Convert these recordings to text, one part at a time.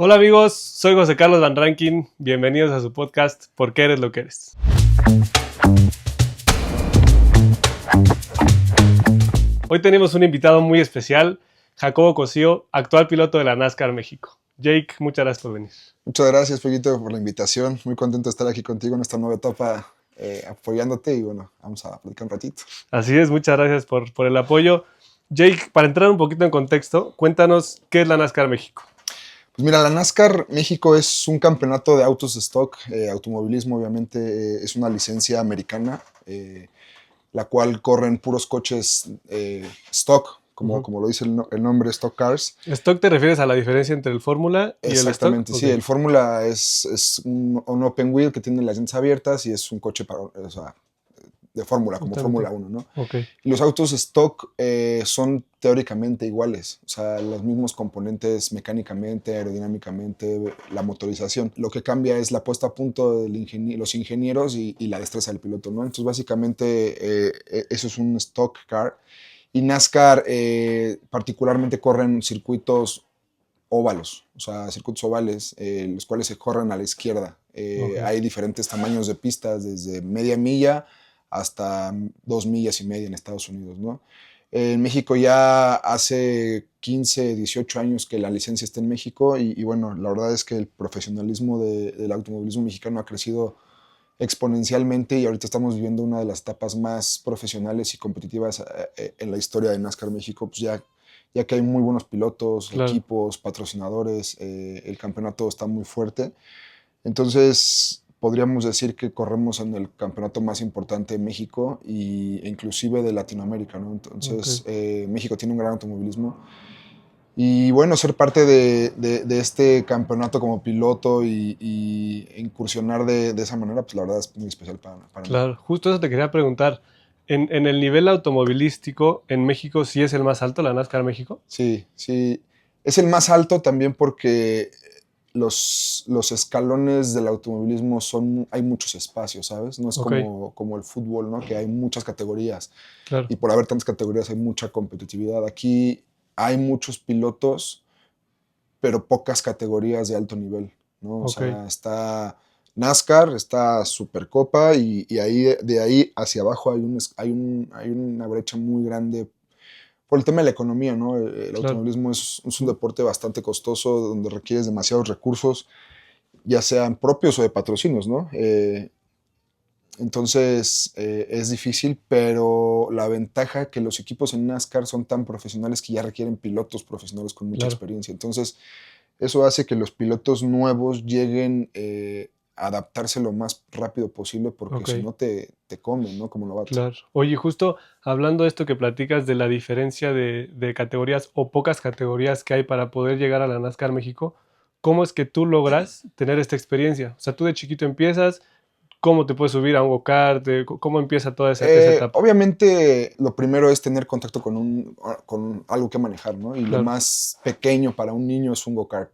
Hola amigos, soy José Carlos Van Rankin, bienvenidos a su podcast ¿Por qué eres lo que eres? Hoy tenemos un invitado muy especial, Jacobo Cosío, actual piloto de la NASCAR México. Jake, muchas gracias por venir. Muchas gracias, Fellito, por la invitación. Muy contento de estar aquí contigo en esta nueva etapa, apoyándote y bueno, vamos a platicar un ratito. Así es, muchas gracias por el apoyo. Jake, para entrar un poquito en contexto, cuéntanos qué es la NASCAR México. Pues mira, la NASCAR México es un campeonato de autos de stock, automovilismo obviamente, es una licencia americana, la cual corren puros coches stock, como lo dice el nombre, Stock Cars. ¿Stock te refieres a la diferencia entre el Fórmula y el Stock? Exactamente, sí. Okay. El Fórmula es un open wheel que tiene las llantas abiertas y es un coche de Fórmula, como Fórmula 1, ¿no? Okay. Y los autos stock son teóricamente iguales, o sea, los mismos componentes mecánicamente, aerodinámicamente, la motorización. Lo que cambia es la puesta a punto de los ingenieros y la destreza del piloto, ¿no? Entonces, básicamente, eso es un stock car. Y NASCAR particularmente corren circuitos óvalos, o sea, circuitos ovales, los cuales se corren a la izquierda. Okay. Hay diferentes tamaños de pistas, desde media milla hasta 2 millas y media en Estados Unidos, ¿no? En México ya hace 15, 18 años que la licencia está en México y bueno, la verdad es que el profesionalismo del automovilismo mexicano ha crecido exponencialmente y ahorita estamos viviendo una de las etapas más profesionales y competitivas en la historia de NASCAR México, pues ya que hay muy buenos pilotos, claro, equipos, patrocinadores, el campeonato está muy fuerte. Entonces, podríamos decir que corremos en el campeonato más importante de México e inclusive de Latinoamérica, ¿no? Entonces, okay, México tiene un gran automovilismo. Y bueno, ser parte de este campeonato como piloto y incursionar de esa manera, pues la verdad es muy especial para mí. Claro, justo eso te quería preguntar. En el nivel automovilístico, ¿en México sí es el más alto, la NASCAR México? Sí. Es el más alto también porque los escalones del automovilismo hay muchos espacios, ¿sabes? No es okay, como el fútbol, ¿no? Que hay muchas categorías. Claro. Y por haber tantas categorías hay mucha competitividad. Aquí hay muchos pilotos, pero pocas categorías de alto nivel, ¿no? O sea, está NASCAR, está Supercopa y de ahí hacia abajo hay una brecha muy grande por el tema de la economía, ¿no? El automovilismo es un deporte bastante costoso donde requieres demasiados recursos, ya sean propios o de patrocinios, ¿no? Entonces es difícil, pero la ventaja es que los equipos en NASCAR son tan profesionales que ya requieren pilotos profesionales con mucha experiencia. Entonces eso hace que los pilotos nuevos lleguen a adaptarse lo más rápido posible porque si no te comen, ¿no? Como novato. Claro. Oye, justo hablando de esto que platicas de la diferencia de categorías o pocas categorías que hay para poder llegar a la NASCAR México, ¿cómo es que tú logras tener esta experiencia? O sea, tú de chiquito empiezas, ¿cómo te puedes subir a un go-kart? ¿Cómo empieza toda esa etapa? Obviamente, lo primero es tener contacto con algo que manejar, ¿no? Y lo más pequeño para un niño es un go-kart,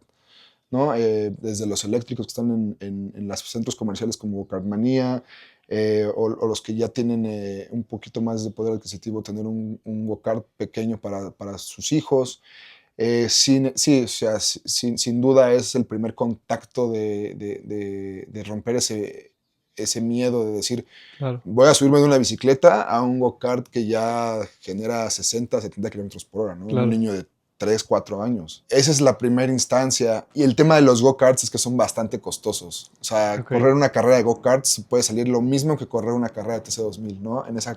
¿no? Desde los eléctricos que están en los centros comerciales como Go-Kartmanía, o los que ya tienen un poquito más de poder adquisitivo, tener un go-kart pequeño para sus hijos. Sí, o sea, sin duda es el primer contacto de romper ese miedo de decir, voy a subirme de una bicicleta a un go-kart que ya genera 60, 70 kilómetros por hora, ¿no? Un niño de 3, 4 años. Esa es la primera instancia. Y el tema de los go-karts es que son bastante costosos. O sea, correr una carrera de go-karts puede salir lo mismo que correr una carrera de TC2000, ¿no? En esa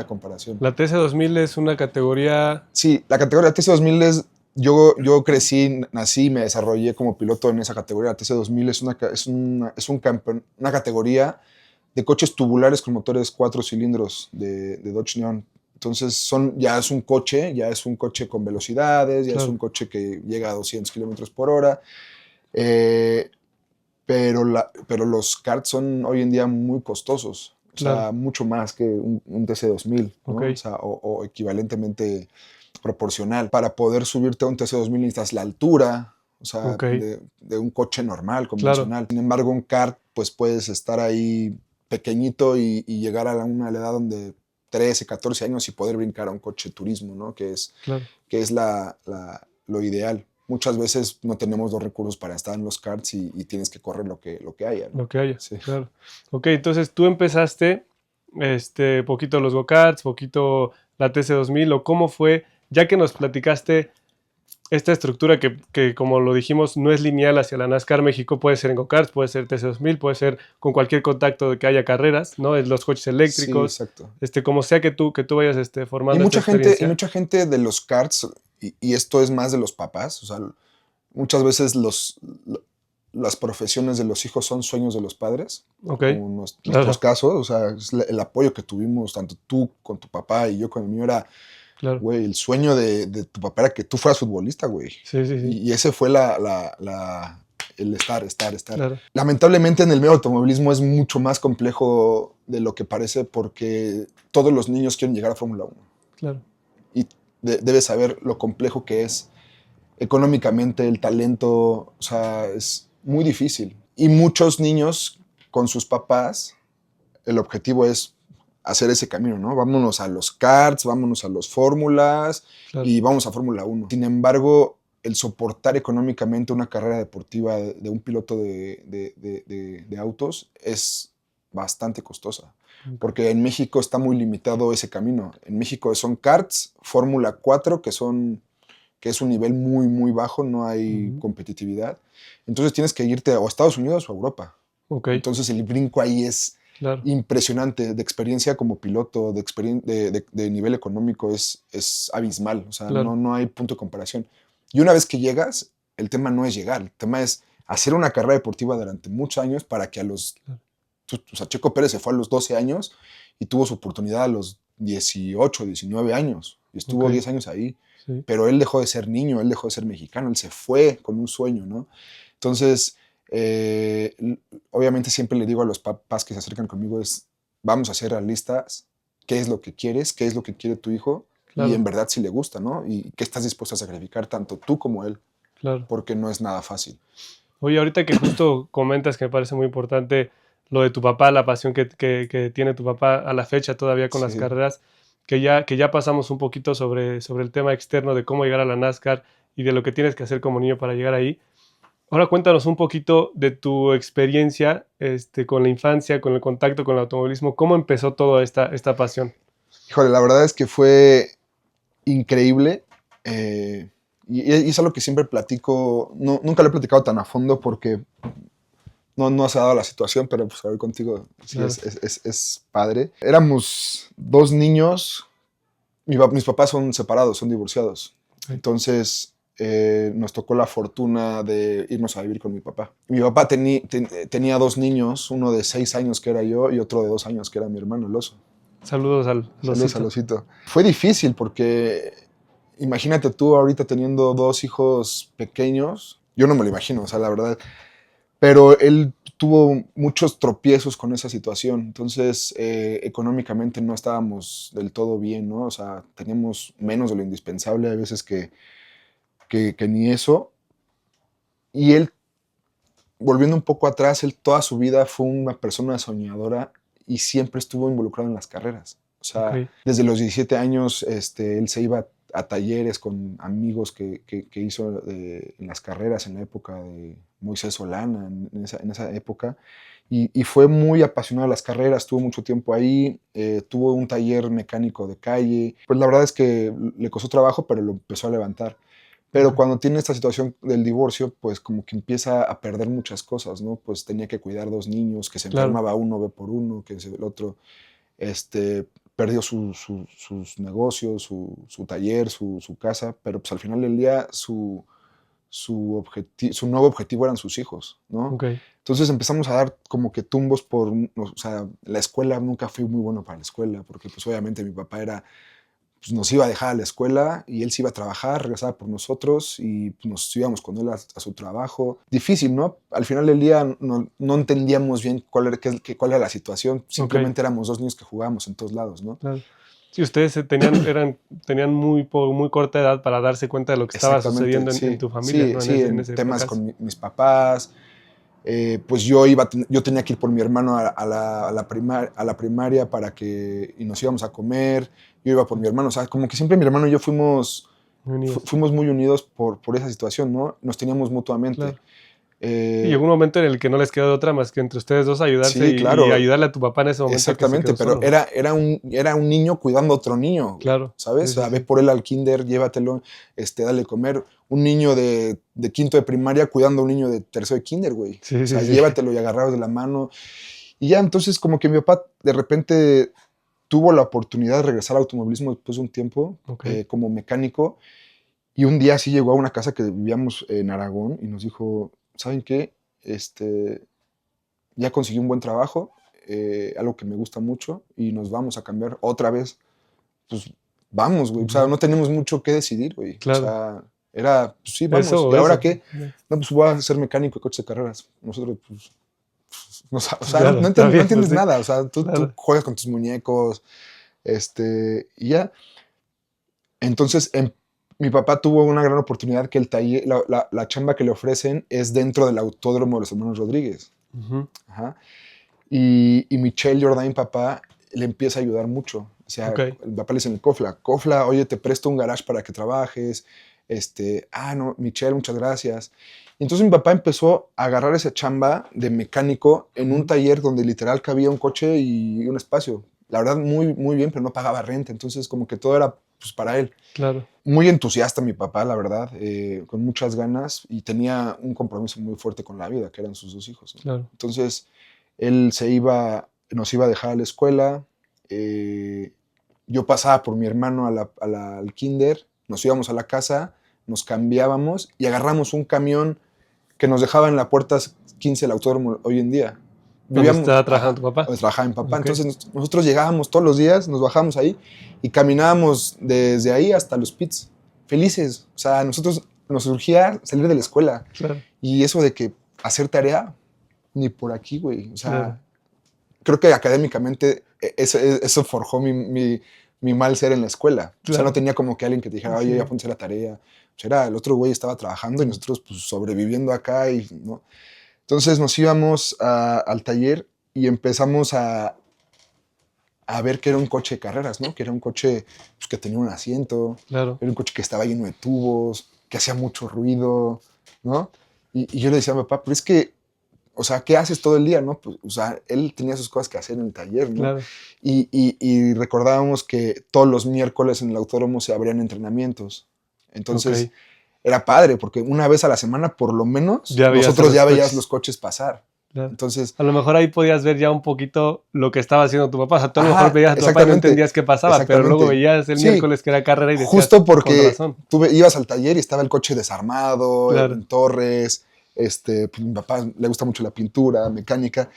comparación. ¿La TC2000 es una categoría? Sí, la categoría TC2000 es... Yo crecí, nací y me desarrollé como piloto en esa categoría. La TC2000 es una categoría de coches tubulares con motores 4 cilindros de Dodge Neon. Entonces ya es un coche con velocidades, ya es un coche que llega a 200 kilómetros por hora. Pero los karts son hoy en día muy costosos. O sea, mucho más que un TC2000, ¿no? O sea, o equivalentemente proporcional. Para poder subirte a un TC2000 necesitas la altura, o sea, de un coche normal, convencional. Sin embargo, un kart, pues puedes estar ahí pequeñito y llegar a una edad donde 13, 14 años y poder brincar a un coche turismo, ¿no? Que es lo ideal. muchas veces no tenemos los recursos para estar en los karts y tienes que correr lo que haya, ¿no? Lo que haya, Sí. claro. Ok, entonces tú empezaste poquito los go-karts, poquito la TC2000, o cómo fue, ya que nos platicaste esta estructura que, como lo dijimos, no es lineal hacia la NASCAR México, puede ser en go-karts, puede ser TC2000, puede ser con cualquier contacto de que haya carreras, ¿no? En los coches Sí, eléctricos, exacto. como sea que tú vayas Y formando esta y experiencia. mucha gente de los karts, y esto es más de los papás, o sea, muchas veces las profesiones de los hijos son sueños de los padres, Ok, como claro, nuestros casos, o sea, es el apoyo que tuvimos, tanto tú con tu papá y yo con el mío, era, claro. güey, el sueño de tu papá era que tú fueras futbolista, güey. Sí, sí, sí, Y ese fue el estar. claro, Lamentablemente en el medio automovilismo es mucho más complejo de lo que parece porque todos los niños quieren llegar a Fórmula 1. claro. Y debes saber lo complejo que es económicamente, el talento, o sea, es muy difícil. Y muchos niños con sus papás, el objetivo es hacer ese camino, ¿no? Vámonos a los karts, vámonos a los fórmulas Claro. y vamos a Fórmula 1. Sin embargo, el soportar económicamente una carrera deportiva de un piloto de autos es bastante costosa. Porque en México está muy limitado ese camino. En México son karts, Fórmula 4, que es un nivel muy, muy bajo, no hay competitividad. Entonces tienes que irte a Estados Unidos o a Europa. Ok, Entonces el brinco ahí es claro, impresionante, de experiencia como piloto, de nivel económico es abismal, o sea, claro, no hay punto de comparación. Y una vez que llegas, el tema no es llegar, el tema es hacer una carrera deportiva durante muchos años para que claro. o sea, Checo Pérez se fue a los 12 años y tuvo su oportunidad a los 18, 19 años, y estuvo Ok, 10 años ahí. sí, Pero él dejó de ser niño, él dejó de ser mexicano, él se fue con un sueño, ¿no? Entonces, obviamente siempre le digo a los papás que se acercan conmigo es, vamos a ser realistas, qué es lo que quieres, qué es lo que quiere tu hijo, y claro, en verdad si le gusta, ¿no? Y qué estás dispuesto a sacrificar tanto tú como él, claro. porque no es nada fácil. Oye, ahorita que justo comentas que me parece muy importante lo de tu papá, la pasión que tiene tu papá a la fecha todavía con las Sí. carreras, que ya pasamos un poquito sobre el tema externo de cómo llegar a la NASCAR y de lo que tienes que hacer como niño para llegar ahí. Ahora cuéntanos un poquito de tu experiencia con la infancia, con el contacto con el automovilismo, cómo empezó toda esta pasión. Híjole, la verdad es que fue increíble. Y es algo que siempre platico, nunca lo he platicado tan a fondo porque no se ha dado la situación, pero pues hablar contigo sí Claro, es padre. Éramos dos niños, mis papás son separados, son divorciados. ok, Entonces nos tocó la fortuna de irnos a vivir con mi papá. Mi papá tenía dos niños, uno de 6 años que era yo y otro de 2 años que era mi hermano, el oso. saludos al Saludos al osito. osito. Fue difícil porque imagínate tú ahorita teniendo dos hijos pequeños. Yo no me lo imagino, o sea, la verdad. Pero él tuvo muchos tropiezos con esa situación. Entonces, económicamente no estábamos del todo bien, ¿no? O sea, teníamos menos de lo indispensable, hay veces que ni eso. Y él, volviendo un poco atrás, él toda su vida fue una persona soñadora y siempre estuvo involucrado en las carreras. O Ok, sea, desde los 17 años, él se iba a talleres con amigos que hizo en las carreras en la época de Moisés Solana, en esa época. Y fue muy apasionado de las carreras, tuvo mucho tiempo ahí, tuvo un taller mecánico de calle. Pues la verdad es que le costó trabajo, pero lo empezó a levantar. Pero ok, cuando tiene esta situación del divorcio, pues como que empieza a perder muchas cosas, ¿no? Pues tenía que cuidar dos niños, que se claro, enfermaba uno, ve por uno, que el otro, perdió sus negocios, su taller, su casa, pero pues al final del día su nuevo objetivo eran sus hijos, ¿no? ok, Entonces empezamos a dar como que tumbos o sea, la escuela, nunca fui muy bueno para la escuela, porque pues obviamente mi papá pues nos iba a dejar a la escuela y él se iba a trabajar, regresaba por nosotros y pues, nos íbamos con él a su trabajo. Difícil, ¿no? Al final del día no entendíamos bien cuál era la situación, ok, simplemente éramos dos niños que jugábamos en todos lados, ¿no? claro. Sí, ustedes tenían muy corta edad para darse cuenta de lo que estaba Exactamente, sucediendo en sí, tu familia, sí, ¿no? sí, En en ese temas caso. con mis papás. Pues yo tenía que ir por mi hermano a la primaria y nos íbamos a comer. Yo iba por mi hermano, o sea, como que siempre mi hermano y yo fuimos Unidos. Fuimos muy unidos por esa situación, ¿no? Nos teníamos mutuamente. Claro. Y llegó un momento en el que no les quedó de otra más que entre ustedes dos ayudarse Sí, claro. y ayudarle a tu papá en ese momento. Exactamente, que se quedó pero solo. era un niño cuidando a otro niño, Claro. ¿sabes? Sí, O sea, sí, ve sí. por él al kinder, llévatelo, dale comer. Un niño de quinto de primaria cuidando a un niño de tercero de kinder, güey. Sí, O sea, sí, sí. llévatelo y agarrados de la mano. Y ya, entonces como que mi papá de repente tuvo la oportunidad de regresar al automovilismo después de un tiempo Ok. como mecánico. Y un día sí llegó a una casa que vivíamos en Aragón y nos dijo, ¿saben qué? Ya conseguí un buen trabajo, algo que me gusta mucho, y nos vamos a cambiar otra vez. Pues vamos, güey. O sea, Ujú. no tenemos mucho que decidir, güey. O Claro. sea, era, pues sí, vamos. Eso ¿Y o ahora eso. qué? No, pues voy a ser mecánico de coches de carreras. Nosotros, pues, no, o sea, Claro, está no bien, pues entiendes sí. nada. O sea, tú Claro. juegas con tus muñecos, y ya. Entonces, mi papá tuvo una gran oportunidad que el taller, la chamba que le ofrecen es dentro del autódromo de los hermanos Rodríguez. Ujú. Ajá. Y Michelle Jordain, papá, le empieza a ayudar mucho. O sea, Ok. el papá le dice en el Cofla, oye, te presto un garage para que trabajes. No, Michelle, muchas gracias. Y entonces mi papá empezó a agarrar esa chamba de mecánico en un Ujú. taller donde literal cabía un coche y un espacio. La verdad, muy, muy bien, pero no pagaba renta. Entonces, como que todo era pues, para él. Claro. Muy entusiasta mi papá, la verdad, con muchas ganas y tenía un compromiso muy fuerte con la vida, que eran sus dos hijos, ¿no? Claro. Entonces, él nos iba a dejar a la escuela, yo pasaba por mi hermano al kinder, nos íbamos a la casa, nos cambiábamos y agarramos un camión que nos dejaba en la puerta 15 del autódromo hoy en día. ¿Dónde estaba Vivíamos, trabajando tu papá? donde trabajaba mi papá. Ok. Entonces nosotros llegábamos todos los días, nos bajábamos ahí y caminábamos desde ahí hasta los pits, felices. O sea, nosotros nos surgía salir de la escuela Claro. y eso de que hacer tarea, ni por aquí, güey. O sea, Claro. creo que académicamente eso forjó mi mal ser en la escuela. O sea, no Claro. tenía como que alguien que te dijera, oye, ya Sí. ponte la tarea. Pues era, el otro güey estaba trabajando y nosotros pues sobreviviendo acá y, ¿no? Entonces nos íbamos al taller y empezamos a ver que era un coche de carreras, ¿no? Que era un coche pues, que tenía un asiento, Claro. era un coche que estaba lleno de tubos, que hacía mucho ruido, ¿no? Y yo le decía a mi papá, pero es que, o sea, ¿qué haces todo el día, no? Pues, o sea, él tenía sus cosas que hacer en el taller, ¿no? Claro. Y recordábamos que todos los miércoles en el autódromo se abrían entrenamientos. Entonces, Ok. era padre, porque una vez a la semana, por lo menos, Ya veías a nosotros los ya veías coches. los coches pasar. Claro. Entonces, A lo mejor ahí podías ver ya un poquito lo que estaba haciendo tu papá. O sea, tú a lo mejor ajá, veías a tu papá y no exactamente, entendías qué pasaba, pero luego exactamente. veías el Sí, miércoles que era carrera y decías, justo con porque razón. tú ibas al taller y estaba el coche desarmado, Claro. en torres, pues, mi papá le gusta mucho la pintura, mecánica,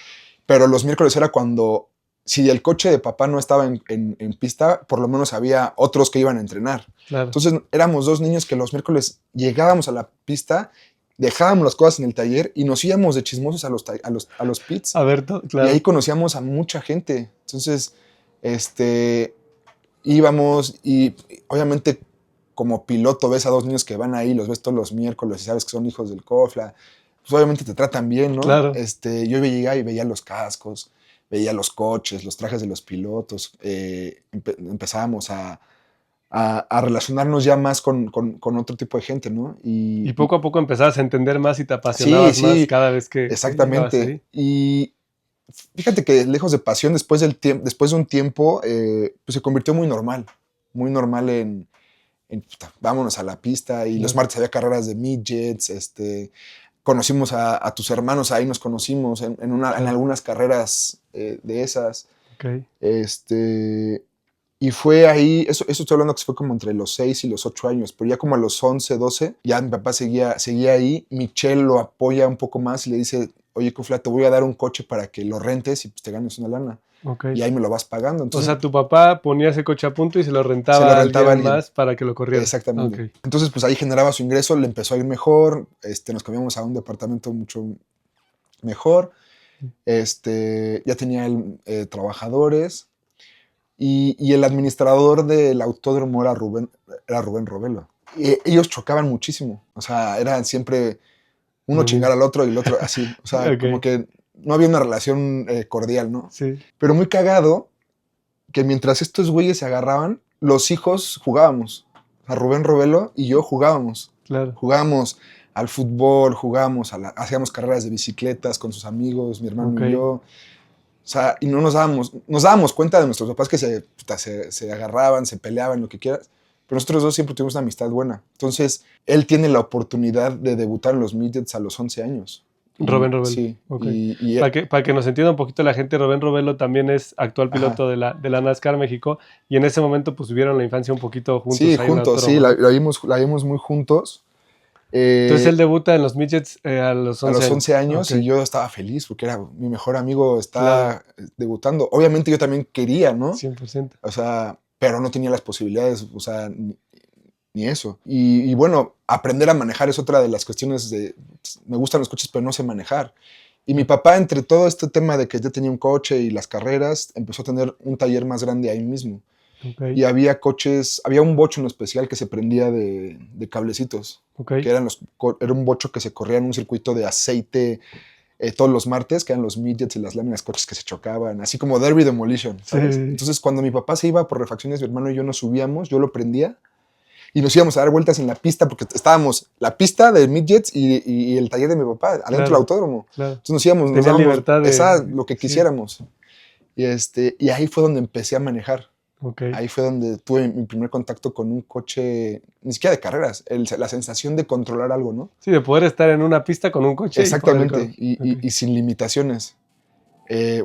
pero los miércoles era cuando, si el coche de papá no estaba en pista, por lo menos había otros que iban a entrenar. Claro. Entonces éramos dos niños que los miércoles llegábamos a la pista, dejábamos las cosas en el taller y nos íbamos de chismosos a los pits. A ver, Y claro. ahí conocíamos a mucha gente. Entonces, íbamos y obviamente como piloto ves a dos niños que van ahí, los ves todos los miércoles y sabes que son hijos del COFLA, pues obviamente te tratan bien, ¿no? Claro. Yo veía y veía los cascos, veía los coches, los trajes de los pilotos, empezábamos a relacionarnos ya más con otro tipo de gente, ¿no? Y poco a poco empezabas a entender más y te Sí, apasionabas más sí, cada vez que llegabas exactamente. ahí. Y fíjate que lejos de pasión, después de un tiempo, pues se convirtió muy normal en puta, vámonos a la pista y los Claro. martes había carreras de midgets, conocimos a tus hermanos, ahí nos conocimos en algunas carreras de esas, Ok. y fue ahí, eso estoy hablando que fue como entre los 6 y los 8 años, pero ya como a los 11, 12, ya mi papá seguía ahí, Michelle lo apoya un poco más y le dice, oye, Cufla, te voy a dar un coche para que lo rentes y pues te ganes una lana. Ok. Y ahí me lo vas pagando. O Entonces, sea, tu papá ponía ese coche a punto y se lo se rentaba lo a rentaba a alguien alguien. más para que lo corriera. Exactamente. Ok. Entonces, pues ahí generaba su ingreso, le empezó a ir mejor, nos cambiamos a un departamento mucho mejor, ya tenía él, trabajadores, y el administrador del autódromo era Rubén Robelo. Y ellos chocaban muchísimo, o sea, eran siempre uno chingar al otro y el otro así, o sea, Ok. como que no había una relación cordial, ¿no? Sí. Pero muy cagado que mientras estos güeyes se agarraban, los hijos jugábamos. O sea, Rubén Robelo y yo jugábamos. Claro. Jugábamos al fútbol, hacíamos carreras de bicicletas con sus amigos, mi hermano y yo. O sea, y no nos dábamos cuenta de nuestros papás que se agarraban, se peleaban, lo que quieras. Pero nosotros dos siempre tuvimos una amistad buena. Entonces, él tiene la oportunidad de debutar en los midgets a los 11 años. Rubén Robelo. Sí. Okay. Para que nos entienda un poquito la gente, Rubén Robelo también es actual piloto de la NASCAR México, y en ese momento pues vivieron la infancia un poquito juntos. Sí, juntos, sí, la vimos muy juntos. Entonces él debuta en los midgets a los 11 años. A los 11 años, okay. Y yo estaba feliz porque era mi mejor amigo, estaba debutando. Obviamente yo también quería, ¿no? 100%. O sea, pero no tenía las posibilidades, o sea, ni eso. Y bueno, aprender a manejar es otra de las cuestiones de... Me gustan los coches, pero no sé manejar. Y mi papá, entre todo este tema de que ya tenía un coche y las carreras, empezó a tener un taller más grande ahí mismo. Okay. Y había un bocho en especial que se prendía de cablecitos. Okay. Que era un bocho que se corría en un circuito de aceite todos los martes, que eran los midgets y las láminas, coches que se chocaban, así como Derby Demolition, ¿sabes? Sí. Entonces, cuando mi papá se iba por refacciones, mi hermano y yo nos subíamos, yo lo prendía y nos íbamos a dar vueltas en la pista, porque estábamos la pista de midgets y el taller de mi papá, adentro del autódromo. Claro. Entonces nos íbamos, libertad de... lo que quisiéramos. Y ahí fue donde empecé a manejar. Okay. Ahí fue donde tuve mi primer contacto con un coche, ni siquiera de carreras, la sensación de controlar algo, ¿no? Sí, de poder estar en una pista con un coche. Exactamente, y sin limitaciones.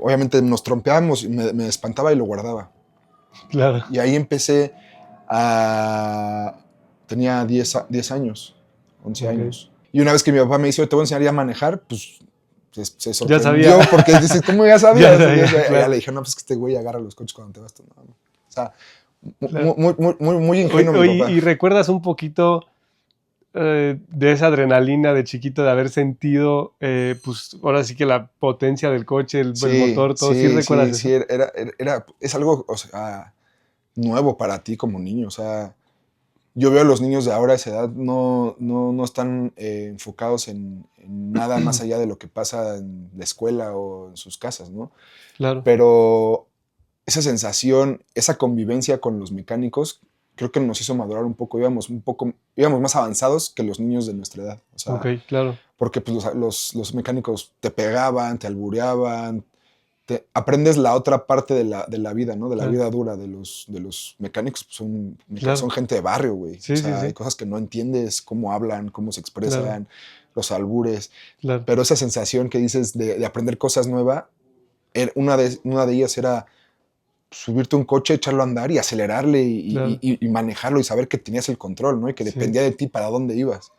Obviamente nos trompeábamos, me espantaba y lo guardaba. Claro. Y ahí empecé tenía 10 años, 11 años. Y una vez que mi papá me dice, te voy a enseñar ya a manejar, pues se sorprendió. Ya sabía. Porque dice, ¿cómo ya sabías? Ya le dije, no, pues que este güey agarra los coches cuando te vas tú. No. O sea, claro. muy ingenuo mi papá. ¿Y recuerdas un poquito de esa adrenalina de chiquito de haber sentido, pues ahora sí que la potencia del coche, el motor, todo? ¿Sí recuerdas eso? Sí, es algo, o sea, nuevo para ti como niño. O sea, yo veo a los niños de ahora a esa edad no están enfocados en nada más allá de lo que pasa en la escuela o en sus casas, ¿no? Claro. Pero esa sensación, esa convivencia con los mecánicos, creo que nos hizo madurar un poco. Íbamos más avanzados que los niños de nuestra edad. O sea, okay, claro. Porque pues, los mecánicos te pegaban, te albureaban, aprendes la otra parte de la vida, ¿no? De la vida dura de los mecánicos. Pues son gente de barrio, güey. Sí, o sea, sí. hay cosas que no entiendes, cómo hablan, cómo se expresan, los albures. Claro. Pero esa sensación que dices de aprender cosas nuevas, una de ellas era subirte a un coche, echarlo a andar y acelerarle y manejarlo y saber que tenías el control, ¿no? Y que dependía de ti para dónde ibas.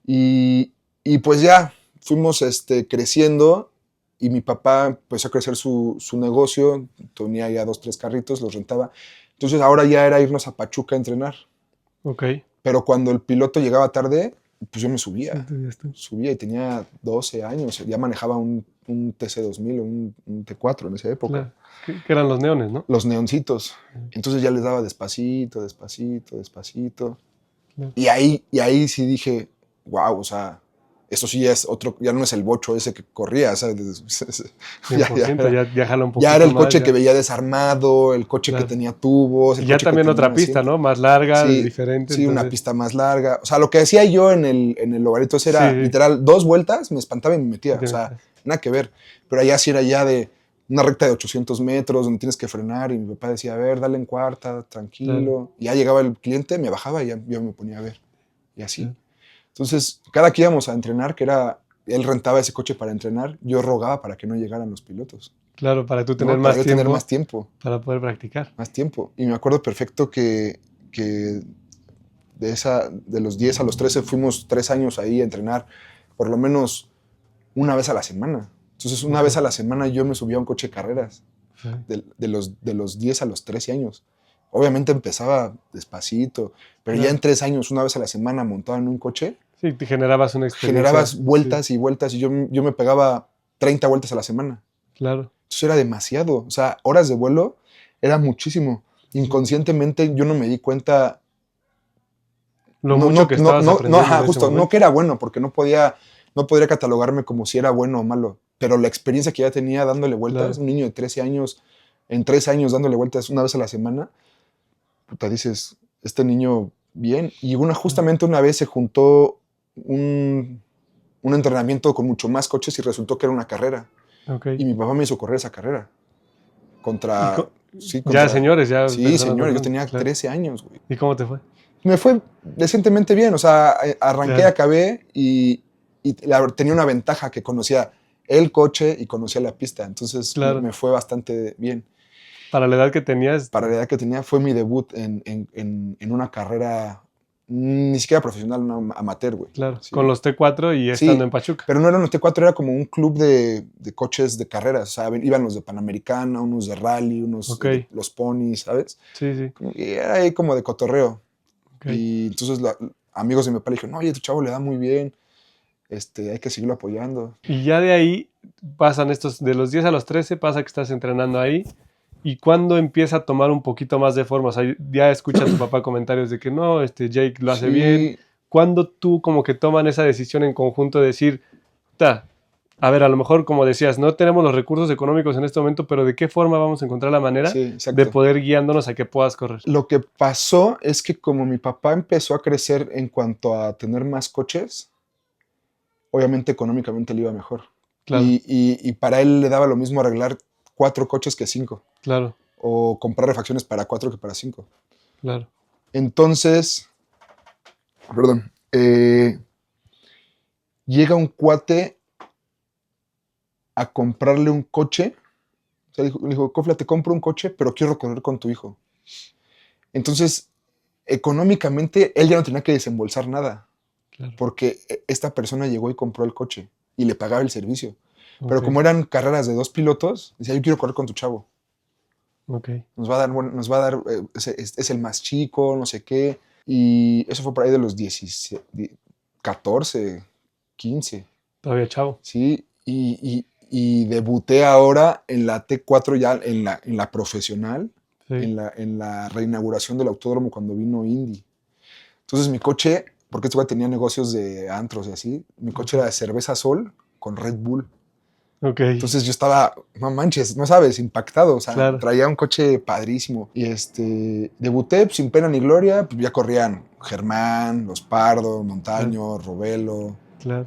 Y pues ya fuimos creciendo y mi papá empezó a crecer su negocio, tenía ya 2, 3 carritos, los rentaba. Entonces ahora ya era irnos a Pachuca a entrenar. Ok. Pero cuando el piloto llegaba tarde, pues yo me subía. Subía y tenía 12 años, ya manejaba un TC2000 o un T4 en esa época. Claro. Que eran los neones, ¿no? Los neoncitos. Entonces ya les daba despacito. Claro. Y ahí sí dije, wow, o sea, eso sí ya es otro, ya no es el bocho ese que corría, ¿sabes? 100%, ya jala un poquito ya era el coche más, que veía desarmado, el coche que tenía tubos. Y ya también otra pista, ¿no? Más larga, diferente. Sí, entonces... una pista más larga. O sea, lo que hacía yo en el Ovaritos era literal 2 vueltas, me espantaba y me metía. O sea, nada que ver. Pero allá sí era ya de una recta de 800 metros donde tienes que frenar y mi papá decía, a ver, dale en cuarta, tranquilo. Claro. Y ya llegaba el cliente, me bajaba y ya yo me ponía a ver. Y así. Sí. Entonces, cada que íbamos a entrenar, él rentaba ese coche para entrenar, yo rogaba para que no llegaran los pilotos. Claro, para tú tener más tiempo. Para poder practicar. Más tiempo. Y me acuerdo perfecto que de los 10 a los 13 fuimos 3 años ahí a entrenar por lo menos una vez a la semana. Entonces, una vez a la semana yo me subía a un coche de carreras de los 10 a los 13 años. Obviamente empezaba despacito, pero ya en 3 años, una vez a la semana montado en un coche. Sí, te generabas una experiencia. Generabas vueltas y vueltas y yo me pegaba 30 vueltas a la semana. Claro. Eso era demasiado. O sea, horas de vuelo era muchísimo. Inconscientemente yo no me di cuenta. Lo mucho que estabas aprendiendo. Justo, no que era bueno, porque no podría catalogarme como si era bueno o malo. Pero la experiencia que ya tenía dándole vueltas, un niño de 13 años, en 3 años dándole vueltas una vez a la semana, puta, dices, este niño bien. Y justamente una vez se juntó un entrenamiento con mucho más coches y resultó que era una carrera. Ok. Y mi papá me hizo correr esa carrera. Y Contra... co- Sí, ya señores, ya Sí, personas más señor, yo grandes, tenía claro. 13 años, güey. ¿Y cómo te fue? Me fue decentemente bien, o sea, arranqué, Claro, acabé y tenía una ventaja que conocía el coche y conocía la pista, entonces claro. me fue bastante bien. Para la edad que tenías, Para la edad que tenía, fue mi debut en una carrera ni siquiera profesional, una amateur, güey. claro, con Sí. los T4 y estando Sí, en Pachuca. pero no era un T4, era como un club de coches de carreras, o sea, iban los de Panamericana, unos de rally, unos Ok, de los ponis, ¿sabes? sí, sí, Y era ahí como de cotorreo. ok. Y entonces amigos de mi papá le dijeron, oye, tu chavo le da muy bien, hay que seguirlo apoyando. Y ya de ahí pasan estos, de los 10 a los 13 pasa que estás entrenando ahí. ¿Y cuándo empieza a tomar un poquito más de forma? O sea, ya escucha a tu papá comentarios de que no, Jake lo hace bien. Sí, ¿Cuándo tú como que toman esa decisión en conjunto de decir, ta, a ver, a lo mejor como decías, no tenemos los recursos económicos en este momento, pero ¿de qué forma vamos a encontrar la manera sí, de exacto. poder guiándonos a que puedas correr? Lo que pasó es que como mi papá empezó a crecer en cuanto a tener más coches, obviamente económicamente le iba mejor. Claro, Y para él le daba lo mismo arreglar 4 coches que 5, claro, o comprar refacciones para 4 que para 5. claro. Entonces, perdón, llega un cuate a comprarle un coche. O sea, le dijo, Cofla, te compro un coche, pero quiero correr con tu hijo. Entonces, económicamente, él ya no tenía que desembolsar nada, Claro, porque esta persona llegó y compró el coche y le pagaba el servicio. Pero ok, como eran carreras de 2 pilotos, decía, yo quiero correr con tu chavo. ok. Nos va a dar es el más chico, no sé qué. Y eso fue por ahí de los 17, 14, 15. Todavía chavo. ¿Sí? Y debuté ahora en la T4 ya en la profesional, Sí, en la reinauguración del autódromo cuando vino Indy. Entonces mi coche, porque este güey tenía negocios de antros y así, mi coche ok. era de cerveza Sol con Red Bull. Ok, Entonces yo estaba, no manches, no sabes, impactado, o sea, claro, traía un coche padrísimo. Y debuté pues, sin pena ni gloria, pues ya corrían Germán, Los Pardo, claro, Montaño, Robelo, claro.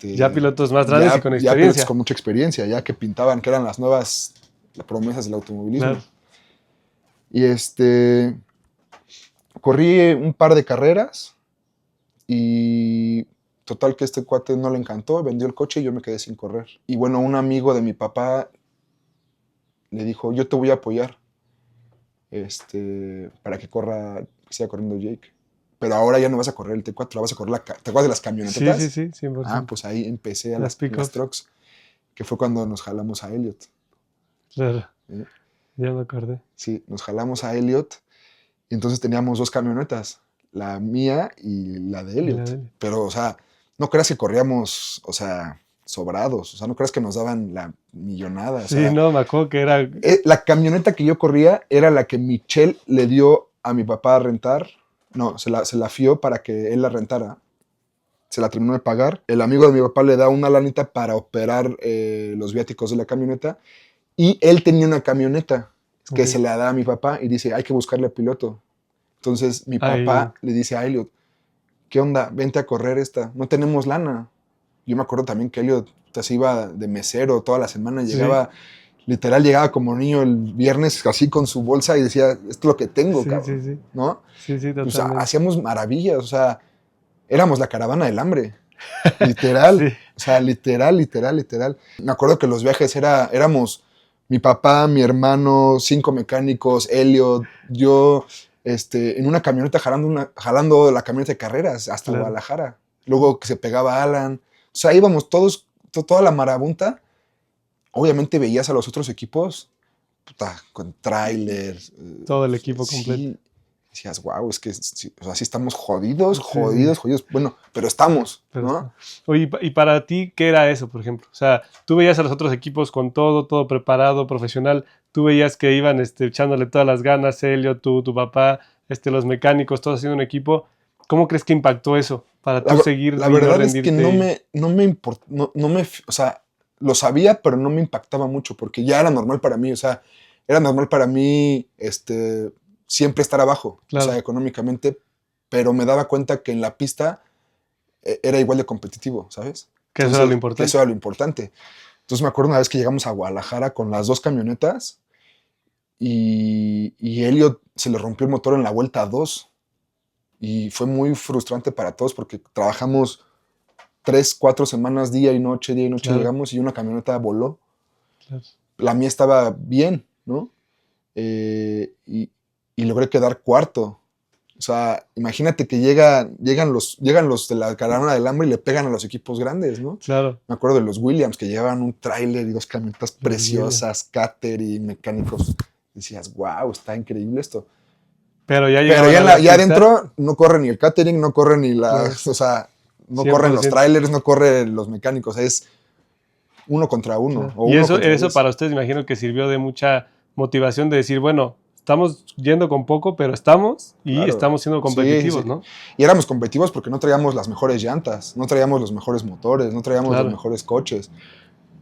Ya pilotos más grandes y con ya pilotos experiencia. con mucha experiencia, ya que pintaban que eran las nuevas promesas del automovilismo. Claro, Y corrí un par de carreras y total que este cuate no le encantó, vendió el coche y yo me quedé sin correr. Y bueno, un amigo de mi papá le dijo, yo te voy a apoyar para que siga corriendo Jake. Pero ahora ya no vas a correr el T4, vas a correr ¿te acuerdas de las sí, sí, camionetas? sí, Ah, 100%. pues ahí empecé Las en las pickups, trucks, que fue cuando nos jalamos a Elliot. claro, ¿Eh? ya me acordé. Sí, nos jalamos a Elliot y entonces teníamos 2 camionetas, la mía y la de Y la Elliot. de él. Pero, o sea, no creas que corríamos, o sea, sobrados, o sea, no creas que nos daban la millonada, o Sí, sea, no, me acuerdo que era. la camioneta que yo corría era la que Michelle le dio a mi papá a rentar. No, se la fió para que él la rentara. Se la terminó de pagar. El amigo de mi papá le da una lanita para operar los viáticos de la camioneta. Y él tenía una camioneta que Ok. se la da a mi papá y dice, hay que buscarle piloto. Entonces mi Ay, papá le dice a Elliot, ¿qué onda? Vente a correr esta. No tenemos lana. Yo me acuerdo también que Elliot se iba de mesero toda la semana, sí, literal llegaba como niño el viernes así con su bolsa y decía, esto es lo que tengo, sí, cabrón, sí, sí. ¿no? Sí, sí, O sea, totalmente. hacíamos maravillas, o sea, éramos la caravana del hambre, literal, Sí, o sea, literal, literal, literal. Me acuerdo que los viajes éramos mi papá, mi hermano, 5 mecánicos, Elliot, yo, en una camioneta jalando la camioneta de carreras hasta claro. Guadalajara. Luego que se pegaba Alan. O sea, íbamos todos, toda la marabunta. Obviamente veías a los otros equipos puta, con trailers. Todo el equipo completo. Sí, decías, wow, es que sí, o sea, sí estamos jodidos, Sí, sí. jodidos, jodidos. Bueno, pero estamos, Pero ¿no? está. Oye, y para ti, ¿qué era eso, por ejemplo? O sea, tú veías a los otros equipos con todo, todo preparado, profesional. Tú veías que iban echándole todas las ganas, Helio, tú, tu papá, los mecánicos, todos haciendo un equipo. ¿Cómo crees que impactó eso para tú La, seguir la y no verdad es que rendirte? no me importa, o sea, lo sabía, pero no me impactaba mucho porque ya era normal para mí, o sea, era normal para mí, siempre estar abajo, Claro. o sea, económicamente, pero me daba cuenta que en la pista era igual de competitivo, ¿sabes? Que eso era lo importante. Que eso era lo importante. Entonces me acuerdo una vez que llegamos a Guadalajara con las 2 camionetas y Elliot se le rompió el motor en la vuelta 2 y fue muy frustrante para todos porque trabajamos 3, 4 semanas, día y noche, Claro. llegamos y una camioneta voló. Claro. La mía estaba bien, ¿no? Y logré quedar cuarto. O sea, imagínate que llegan los de la caravana del hambre y le pegan a los equipos grandes, ¿no? Claro. Me acuerdo de los Williams que llevaban un tráiler y 2 camionetas Los preciosas, cáter y mecánicos. Decías, wow, está increíble esto. Pero ya Pero ya adentro no corre ni el catering, no corre ni la... Claro. O sea, no 100%. corren los trailers, no corren los mecánicos. Es uno contra uno. Claro. O Y uno eso contra 10. para ustedes, imagino que sirvió de mucha motivación de decir, bueno, estamos yendo con poco, pero estamos y Claro. estamos siendo competitivos, Sí. ¿no? Y éramos competitivos porque no traíamos las mejores llantas, no traíamos los mejores motores, no traíamos Claro. los mejores coches,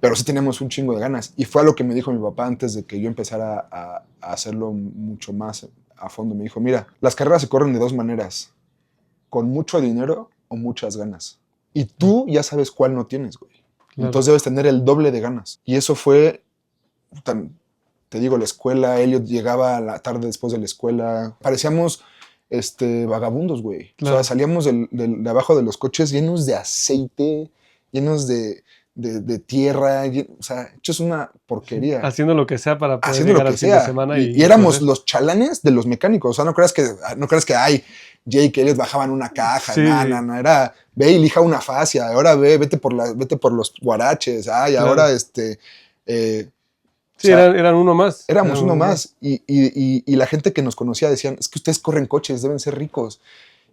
pero sí teníamos un chingo de ganas. Y fue a lo que me dijo mi papá antes de que yo empezara a hacerlo mucho más a fondo. Me dijo, mira, las carreras se corren de 2 maneras, con mucho dinero o muchas ganas. Y tú ya sabes cuál no tienes, güey. Claro. Entonces debes tener el doble de ganas. Y eso fue te digo, la escuela, Elliot llegaba a la tarde después de la escuela. Parecíamos vagabundos, güey. Claro. O sea, salíamos de abajo de los coches llenos de aceite, llenos de tierra, o sea, hechos una porquería. Haciendo lo que sea para poder Haciendo llegar lo al que fin sea. de semana. Y éramos correr. los chalanes de los mecánicos. O sea, no creas que ay, Jake y Elliot bajaban una caja. Sí. No, era, ve y lija una fascia. Ahora vete por los guaraches. Ay, Claro. ahora Sí, o sea, eran uno más. éramos uno más. Y la gente que nos conocía decían, es que ustedes corren coches, deben ser ricos.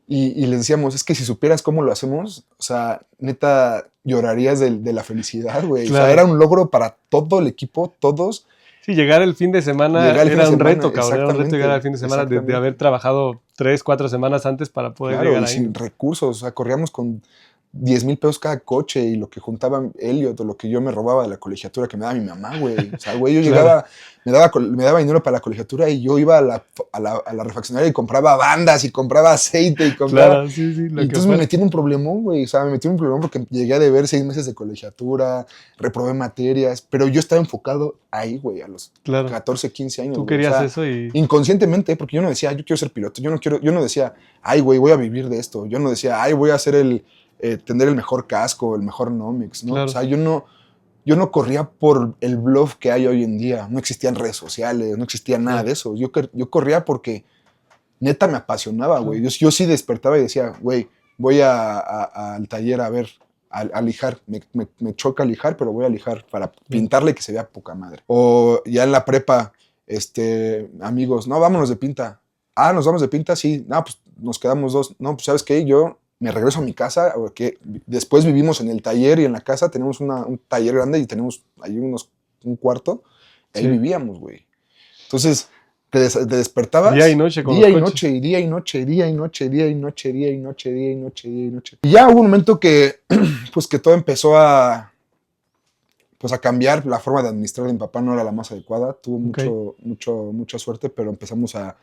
Y les decíamos, es que si supieras cómo lo hacemos, o sea, neta, llorarías de la felicidad, güey. Claro. O sea, era un logro para todo el equipo, todos. Sí, llegar el fin de semana era un reto, cabrón. Era un reto llegar al fin de semana de haber trabajado 3, 4 semanas antes para poder llegar ahí. Sin recursos. O sea, corríamos con 10,000 pesos cada coche y lo que juntaba Elliot o lo que yo me robaba de la colegiatura que me daba mi mamá, güey. O sea, güey, yo llegaba, me daba dinero para la colegiatura y yo iba a la refaccionaria y compraba bandas y compraba aceite y compraba... Claro, sí, y entonces me metí en un problemón, güey. O sea, me metí en un problemón porque llegué a deber 6 meses de colegiatura, reprobé materias, pero yo estaba enfocado ahí, güey, a los 14, 15 años. Tú querías, o sea, eso y... inconscientemente, porque yo no decía, yo quiero ser piloto. Yo no decía, ay, güey, voy a vivir de esto. Yo no decía, ay, voy a hacer tener el mejor casco, el mejor Nomex, ¿no? Claro. O sea, yo no corría por el bluff que hay hoy en día. No existían redes sociales, no existía nada de eso. Yo corría porque neta me apasionaba, güey. Yo sí despertaba y decía, güey, voy al taller a ver, a lijar. Me choca lijar, pero voy a lijar para pintarle que se vea poca madre. O ya en la prepa, amigos, no, vámonos de pinta. Ah, ¿nos vamos de pinta? Sí. No, pues nos quedamos 2. No, pues ¿sabes qué? Yo me regreso a mi casa, porque después vivimos en el taller y en la casa tenemos un taller grande y tenemos ahí un cuarto. Ahí vivíamos, güey. Entonces, te despertabas. Día y noche con día los y coches. noche, y día y noche, día y noche, día y noche, día y noche, día y noche, día y noche. Y ya hubo un momento que, pues que todo empezó a cambiar. La forma de administrar de mi papá no era la más adecuada. Tuvo mucha suerte, pero empezamos a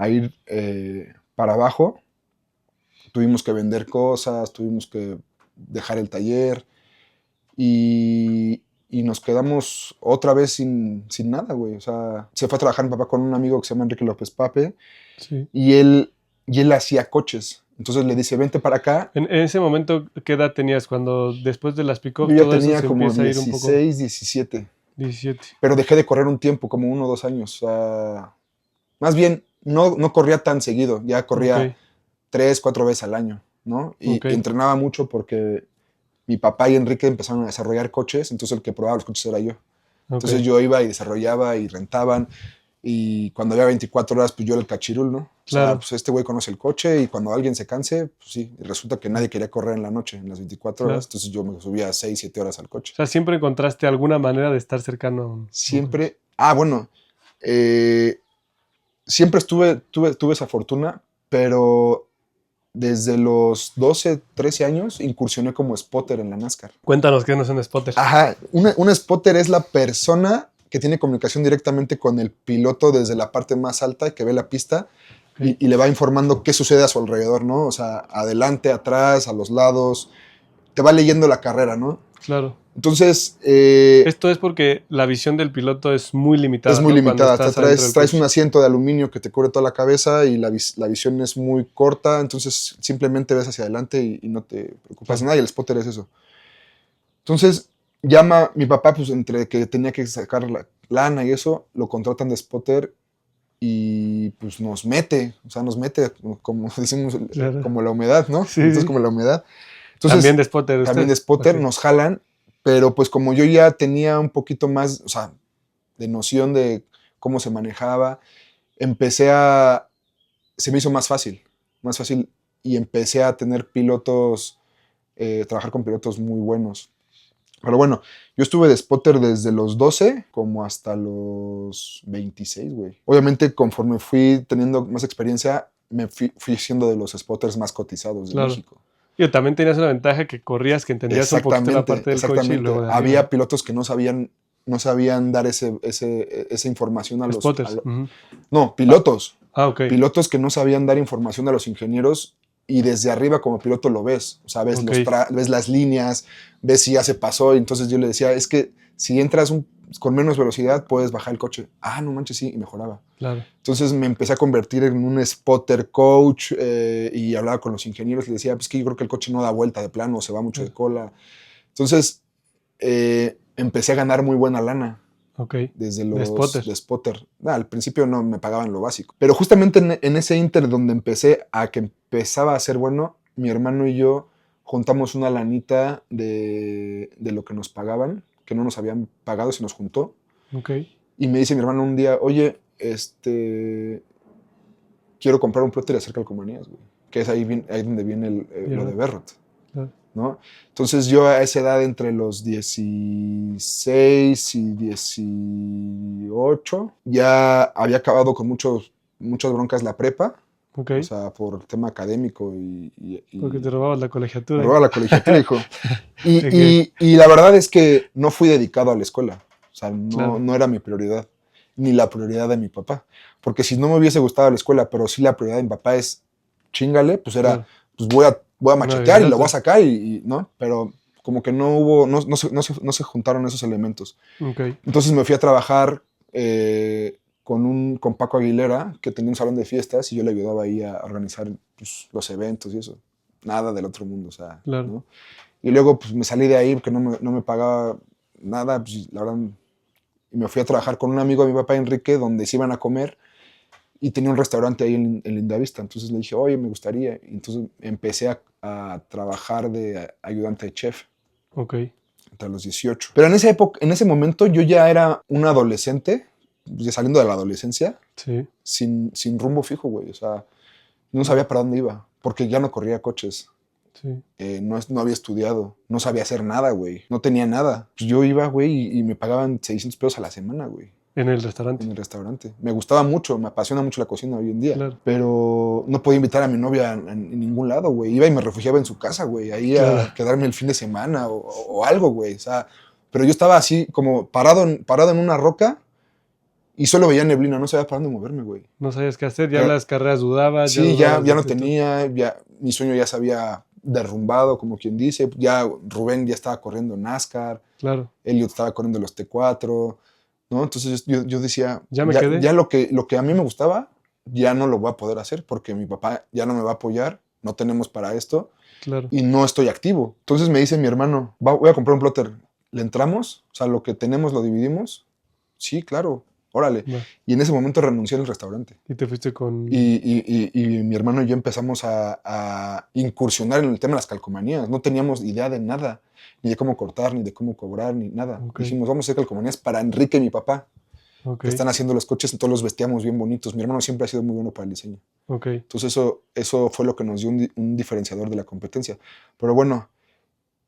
ir para abajo. Tuvimos que vender cosas, tuvimos que dejar el taller y nos quedamos otra vez sin nada, güey. O sea, se fue a trabajar mi papá con un amigo que se llama Enrique López Pape y él hacía coches. Entonces le dice, vente para acá. En ese momento, ¿qué edad tenías cuando después de las pick-up Yo todo ya tenía eso se como empieza a ir un poco? 16, 17. 17. Pero dejé de correr un tiempo, como 1 o 2 años. O sea, más bien, no corría tan seguido. Ya corría 3, 4 veces al año, ¿no? Y entrenaba mucho porque mi papá y Enrique empezaron a desarrollar coches, entonces el que probaba los coches era yo. Entonces yo iba y desarrollaba y rentaban, y cuando había 24 horas, pues yo era el cachirul, ¿no? Claro. O sea, pues este güey conoce el coche, y cuando alguien se canse, pues sí, y resulta que nadie quería correr en la noche, en las 24 horas, entonces yo me subía 6, 7 horas al coche. O sea, ¿siempre encontraste alguna manera de estar cercano? Siempre, siempre tuve esa fortuna, pero desde los 12, 13 años incursioné como spotter en la NASCAR. Cuéntanos qué no es un spotter. Ajá, un spotter es la persona que tiene comunicación directamente con el piloto desde la parte más alta que ve la pista y le va informando qué sucede a su alrededor, ¿no? O sea, adelante, atrás, a los lados, te va leyendo la carrera, ¿no? Claro. Entonces... esto es porque la visión del piloto es muy limitada. Es muy ¿no? limitada. Traes coche. un asiento de aluminio que te cubre toda la cabeza y la visión es muy corta, entonces simplemente ves hacia adelante y no te preocupas nada, y el spotter es eso. Entonces llama mi papá, pues entre que tenía que sacar la lana y eso, lo contratan de spotter y pues nos mete como decimos, Claro. como la humedad, ¿no? Sí, Entonces sí. como la humedad. Entonces, También de spotter. también de spotter, okay. nos jalan, pero pues como yo ya tenía un poquito más, o sea, de noción de cómo se manejaba, se me hizo más fácil y empecé a tener pilotos, trabajar con pilotos muy buenos. Pero bueno, yo estuve de spotter desde los 12 como hasta los 26, güey. Obviamente, conforme fui teniendo más experiencia, me fui siendo de los spotters más cotizados de México. Y también tenías una ventaja que corrías, que entendías un poquito la parte del coche y luego de había pilotos que no sabían dar esa información a los... spotters. No, pilotos. Ok. Pilotos que no sabían dar información a los ingenieros y desde arriba como piloto lo ves. O sea, ves, ves las líneas, ves si ya se pasó. Y entonces yo le decía, es que si entras con menos velocidad puedes bajar el coche. Ah, no manches, sí, y mejoraba. Claro. Entonces me empecé a convertir en un spotter coach y hablaba con los ingenieros y les decía, pues que yo creo que el coche no da vuelta de plano, se va mucho de cola. Entonces empecé a ganar muy buena lana. Okay. Desde los de spotter. Al principio no me pagaban lo básico. Pero justamente en ese inter donde empezaba a ser bueno, mi hermano y yo juntamos una lanita de lo que nos pagaban, que no nos habían pagado, se nos juntó. Okay. Y me dice mi hermano un día, oye, quiero comprar un plotter y hacer calcomanías, güey. Que es ahí donde viene lo de Berrot. ¿No? Entonces yo a esa edad, entre los 16 y 18, ya había acabado con muchas broncas la prepa. Okay. O sea, por tema académico porque te robabas la colegiatura. Me robaba la colegiatura, hijo. Y la verdad es que no fui dedicado a la escuela. O sea, no era mi prioridad, ni la prioridad de mi papá. Porque si no me hubiese gustado la escuela, pero sí la prioridad de mi papá es chíngale, pues era, pues voy a machetear y lo voy a sacar ¿no? Pero como que no se juntaron esos elementos. Okay. Entonces me fui a trabajar con Paco Aguilera, que tenía un salón de fiestas y yo le ayudaba ahí a organizar pues, los eventos y eso. Nada del otro mundo, o sea. Claro. ¿no? Y luego pues me salí de ahí porque no me pagaba nada, pues la verdad. Y me fui a trabajar con un amigo de mi papá, Enrique, donde se iban a comer. Y tenía un restaurante ahí en Lindavista. Entonces le dije, oye, me gustaría. Y entonces empecé a trabajar de ayudante de chef. Ok. Hasta los 18. Pero en ese momento yo ya era un adolescente, ya saliendo de la adolescencia, sí. sin rumbo fijo, güey. O sea, no sabía para dónde iba, porque ya no corría coches. Sí. No había estudiado, no sabía hacer nada, güey. No tenía nada. Pues yo iba, güey, y me pagaban 600 pesos a la semana, güey. ¿En el restaurante? En el restaurante. Me gustaba mucho, me apasiona mucho la cocina hoy en día. Claro. Pero no podía invitar a mi novia en ningún lado, güey. Iba y me refugiaba en su casa, güey. Ahí a quedarme el fin de semana o algo, güey. O sea, pero yo estaba así como parado en una roca y solo veía neblina. No sabía para dónde moverme, güey. No sabías qué hacer. Ya las carreras dudabas. Sí, ya no tenía. Mi sueño ya se había derrumbado, como quien dice. Ya Rubén ya estaba corriendo NASCAR. Claro. Elliot estaba corriendo los T4. ¿No? Entonces yo decía, ya lo que a mí me gustaba, ya no lo voy a poder hacer porque mi papá ya no me va a apoyar, no tenemos para esto y no estoy activo. Entonces me dice mi hermano, voy a comprar un plotter, ¿le entramos? O sea, lo que tenemos lo dividimos. Sí, claro, órale. Bueno. Y en ese momento renuncié al restaurante. Y te fuiste con... Y mi hermano y yo empezamos a incursionar en el tema de las calcomanías. No teníamos idea de nada, ni de cómo cortar, ni de cómo cobrar, ni nada. Dijimos, vamos a hacer calcomanías para Enrique y mi papá, que están haciendo los coches, y todos los vestíamos bien bonitos. Mi hermano siempre ha sido muy bueno para el diseño. Entonces eso fue lo que nos dio un diferenciador de la competencia. Pero bueno,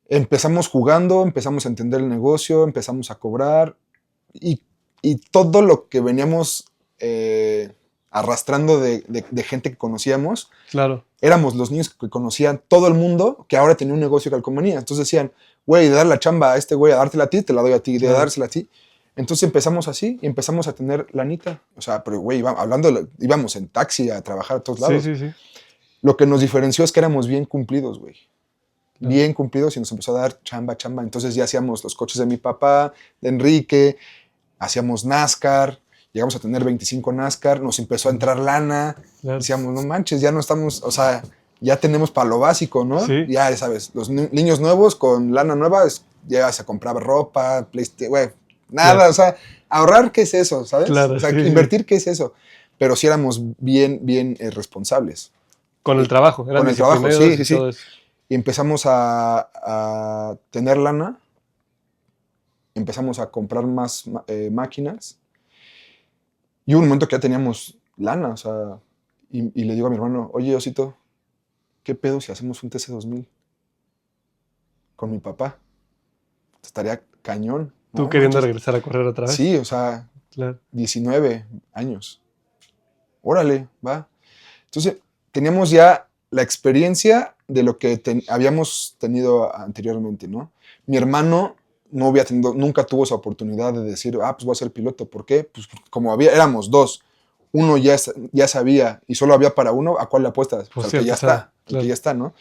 empezamos jugando, empezamos a entender el negocio, empezamos a cobrar, y todo lo que veníamos arrastrando de gente que conocíamos, éramos los niños que conocían todo el mundo, que ahora tenía un negocio de calcomanía. Entonces decían, güey, de dar la chamba a este güey, a dártela a ti, te la doy a ti, de dársela a ti. Entonces empezamos así y empezamos a tener lanita. O sea, pero güey, íbamos en taxi a trabajar a todos lados. Sí, sí, sí. Lo que nos diferenció es que éramos bien cumplidos, güey. Claro. Bien cumplidos y nos empezó a dar chamba. Entonces ya hacíamos los coches de mi papá, de Enrique, hacíamos NASCAR, llegamos a tener 25 NASCAR, nos empezó a entrar lana. Claro. Decíamos, no manches, ya no estamos, o sea, ya tenemos para lo básico, ¿no? Sí. Ya sabes, los niños nuevos con lana nueva, ya se compraba ropa, PlayStation, güey, nada, Claro. o sea, ahorrar, ¿qué es eso? ¿Sabes? Claro, o sea, sí, invertir, ¿qué es eso? Pero sí éramos bien responsables. Con el trabajo, eran Con el trabajo, disciplineros sí, y sí, todo eso. Y empezamos a tener lana, empezamos a comprar más máquinas, y hubo un momento que ya teníamos lana, o sea, y le digo a mi hermano, oye, Osito, ¿qué pedo si hacemos un TC2000 con mi papá? Estaría cañón. Tú ¿no? queriendo Manches. regresar a correr otra vez. Sí, o sea, Claro. 19 años. Órale, va. Entonces, teníamos ya la experiencia de lo que habíamos tenido anteriormente, ¿no? Mi hermano no había tenido, nunca tuvo esa oportunidad de decir, pues voy a ser piloto. ¿Por qué? Pues como éramos dos, uno ya sabía y solo había para uno, ¿a cuál le apuestas? Pues al sí, que ya está, claro. el que ya está, ¿no?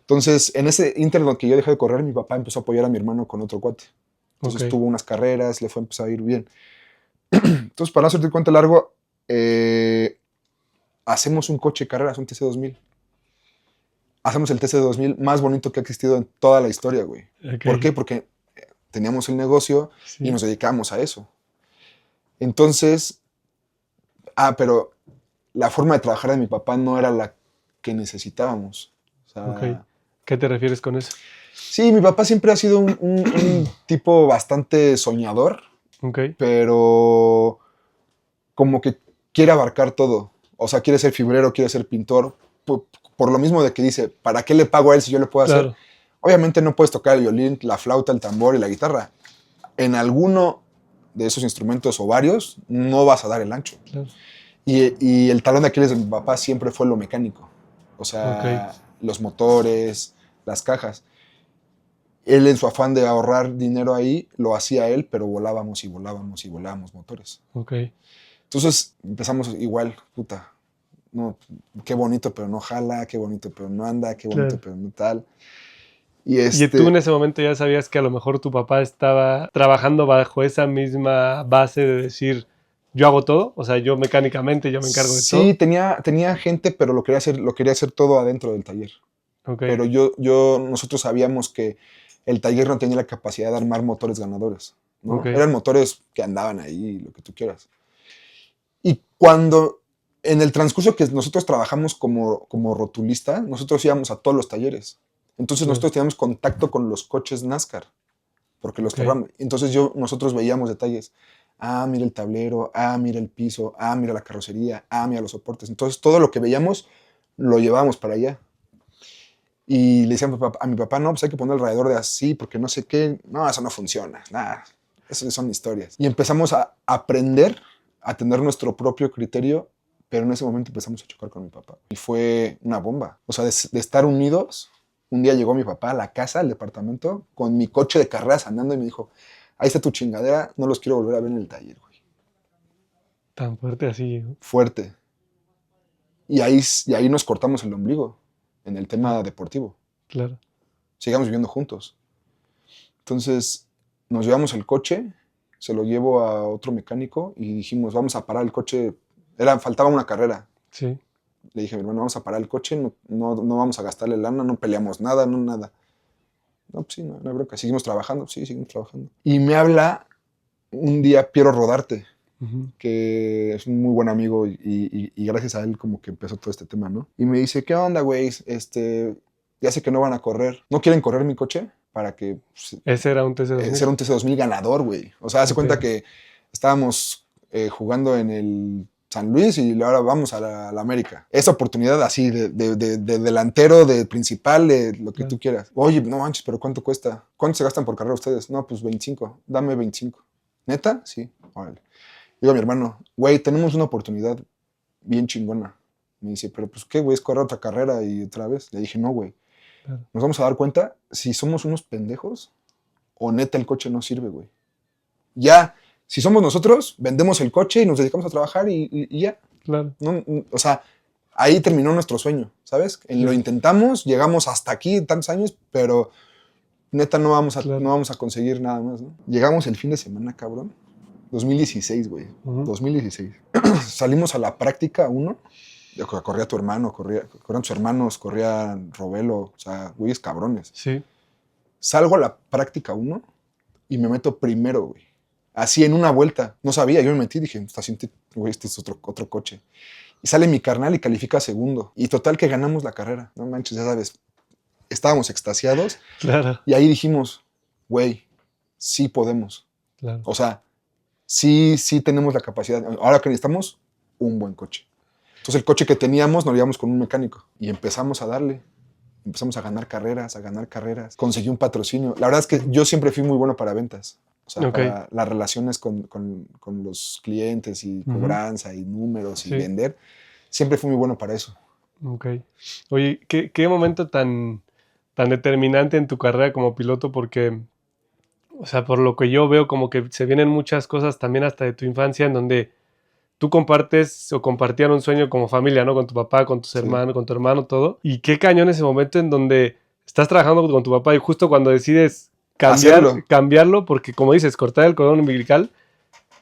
Entonces, en ese interno que yo dejé de correr, mi papá empezó a apoyar a mi hermano con otro cuate. Entonces tuvo unas carreras, le fue a empezar a ir bien. Entonces, para no hacerte el cuento largo, hacemos un coche de carreras, un TC2000. Hacemos el TC2000 más bonito que ha existido en toda la historia, güey. Okay. ¿Por qué? Porque teníamos el negocio y nos dedicábamos a eso. Entonces, pero la forma de trabajar de mi papá no era la que necesitábamos. O sea, ¿Qué te refieres con eso? Sí, mi papá siempre ha sido un tipo bastante soñador, pero como que quiere abarcar todo. O sea, quiere ser fibrero, quiere ser pintor, por lo mismo de que dice, ¿para qué le pago a él si yo le puedo hacer? Obviamente no puedes tocar el violín, la flauta, el tambor y la guitarra. En alguno de esos instrumentos o varios no vas a dar el ancho. Claro. Y el talón de Aquiles de mi papá siempre fue lo mecánico. O sea, los motores, las cajas. Él en su afán de ahorrar dinero ahí, lo hacía él, pero volábamos motores. Entonces empezamos igual, puta, no, qué bonito, pero no jala, qué bonito, pero no anda, qué bonito, pero no tal. Y tú en ese momento ya sabías que a lo mejor tu papá estaba trabajando bajo esa misma base de decir, yo hago todo, o sea, yo mecánicamente, yo me encargo de todo. Sí, tenía gente, pero lo quería hacer todo adentro del taller. Pero nosotros sabíamos que el taller no tenía la capacidad de armar motores ganadores, ¿no? Eran motores que andaban ahí, lo que tú quieras. Y cuando, en el transcurso que nosotros trabajamos como rotulista, nosotros íbamos a todos los talleres. Entonces nosotros teníamos contacto con los coches NASCAR, porque los cerramos. Entonces nosotros veíamos detalles. Mira el tablero, mira el piso, mira la carrocería, mira los soportes. Entonces todo lo que veíamos lo llevábamos para allá. Y le decían a mi papá, no, pues hay que poner alrededor de así, porque no sé qué. No, eso no funciona. Nada, eso son historias. Y empezamos a aprender a tener nuestro propio criterio, pero en ese momento empezamos a chocar con mi papá. Y fue una bomba. O sea, de estar unidos, un día llegó mi papá a la casa, al departamento, con mi coche de carreras andando y me dijo, ahí está tu chingadera, no los quiero volver a ver en el taller, güey. Tan fuerte así, ¿no? Fuerte. Y ahí nos cortamos el ombligo en el tema deportivo. Claro. Sigamos viviendo juntos. Entonces, nos llevamos el coche, se lo llevo a otro mecánico y dijimos, vamos a parar el coche. Faltaba una carrera. Sí. Le dije a mi hermano, vamos a parar el coche, no vamos a gastarle lana, no peleamos nada, no nada. No, pues sí, no hay bronca. Seguimos trabajando, sí, seguimos trabajando. Y me habla un día Piero Rodarte, que es un muy buen amigo y gracias a él como que empezó todo este tema, ¿no? Y me dice, ¿qué onda, güey? Ya sé que no van a correr. ¿No quieren correr mi coche? Para que... Ese era un TC2000. Ese era un TC2000 ganador, güey. O sea, hace cuenta que estábamos jugando en el San Luis y ahora vamos a la América. Esa oportunidad así de delantero, de principal, de lo que tú quieras. Oye, no manches, pero ¿cuánto cuesta? ¿Cuánto se gastan por carrera ustedes? No, pues 25. Dame 25. ¿Neta? Sí. Órale. Digo a mi hermano, güey, tenemos una oportunidad bien chingona. Me dice, pero pues qué, güey, es correr otra carrera y otra vez. Le dije, no, güey. Claro. Nos vamos a dar cuenta si somos unos pendejos o neta el coche no sirve, güey. Ya Si somos nosotros, vendemos el coche y nos dedicamos a trabajar y ya. Claro. ¿No? O sea, ahí terminó nuestro sueño, ¿sabes? Lo intentamos, llegamos hasta aquí tantos años, pero neta no vamos a conseguir nada más, ¿no? Llegamos el fin de semana, cabrón. 2016, güey. 2016. Salimos a la práctica 1. Corría tu hermano, corrían tus hermanos, corría Robelo, o sea, güeyes cabrones. Sí. Salgo a la práctica 1 y me meto primero, güey. Así en una vuelta. No sabía, yo me metí y dije, güey, este es otro coche. Y sale mi carnal y califica segundo. Y total que ganamos la carrera. No manches, ya sabes. Estábamos extasiados. Claro. Y ahí dijimos, güey, sí podemos. Claro. O sea, sí tenemos la capacidad. Ahora que necesitamos un buen coche. Entonces el coche que teníamos nos lo llevamos con un mecánico. Y empezamos a darle. Empezamos a ganar carreras. Conseguí un patrocinio. La verdad es que yo siempre fui muy bueno para ventas. O sea, para las relaciones con los clientes y cobranza y números y vender. Siempre fui muy bueno para eso. Ok. Oye, ¿qué momento tan determinante en tu carrera como piloto? Porque, o sea, por lo que yo veo, como que se vienen muchas cosas también hasta de tu infancia en donde tú compartes o compartían un sueño como familia, ¿no? Con tu papá, con tus hermanos, con tu hermano, todo. Y qué cañón ese momento en donde estás trabajando con tu papá y justo cuando decides cambiarlo, porque como dices, cortar el cordón umbilical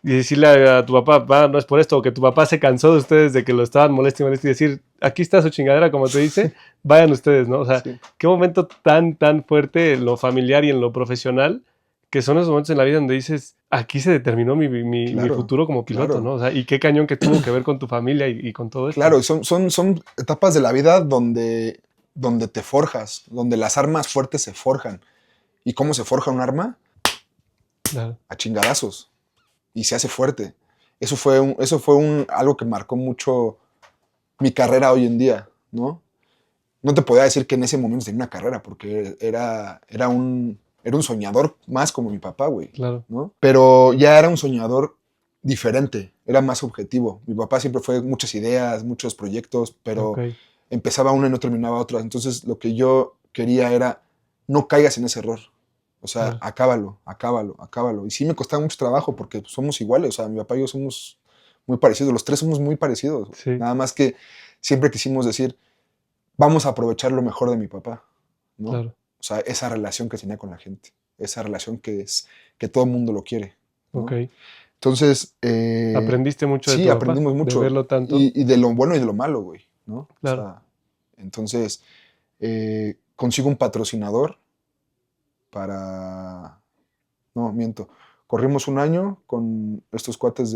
y decirle a tu papá, no es por esto, o que tu papá se cansó de ustedes de que lo estaban molestando y decir, aquí está su chingadera, como te dice, vayan ustedes, ¿no? O sea, qué momento tan fuerte en lo familiar y en lo profesional, que son esos momentos en la vida donde dices, aquí se determinó mi futuro como piloto, ¿no? O sea, y qué cañón que tuvo que ver con tu familia y con todo esto. Claro, son etapas de la vida donde te forjas, donde las armas fuertes se forjan. ¿Y cómo se forja un arma? Claro. A chingadazos. Y se hace fuerte. Eso fue algo que marcó mucho mi carrera hoy en día, ¿no? No te podía decir que en ese momento tenía una carrera, porque era un soñador más como mi papá, güey. Claro. ¿No? Pero ya era un soñador diferente, era más objetivo. Mi papá siempre fue muchas ideas, muchos proyectos, pero empezaba una y no terminaba otra. Entonces lo que yo quería era, no caigas en ese error. O sea, acábalo. Y sí me costaba mucho trabajo porque somos iguales. O sea, mi papá y yo somos muy parecidos. Los tres somos muy parecidos. Sí. Nada más que siempre quisimos decir, vamos a aprovechar lo mejor de mi papá, ¿no? Claro. O sea, esa relación que tenía con la gente. Esa relación que todo el mundo lo quiere, ¿no? Ok. Entonces... aprendiste mucho de tu papá. Sí, aprendimos mucho. De verlo tanto. Y de lo bueno y de lo malo, güey, ¿no? Claro. O sea, entonces, consigo un patrocinador para... No, miento. Corrimos un año con estos cuates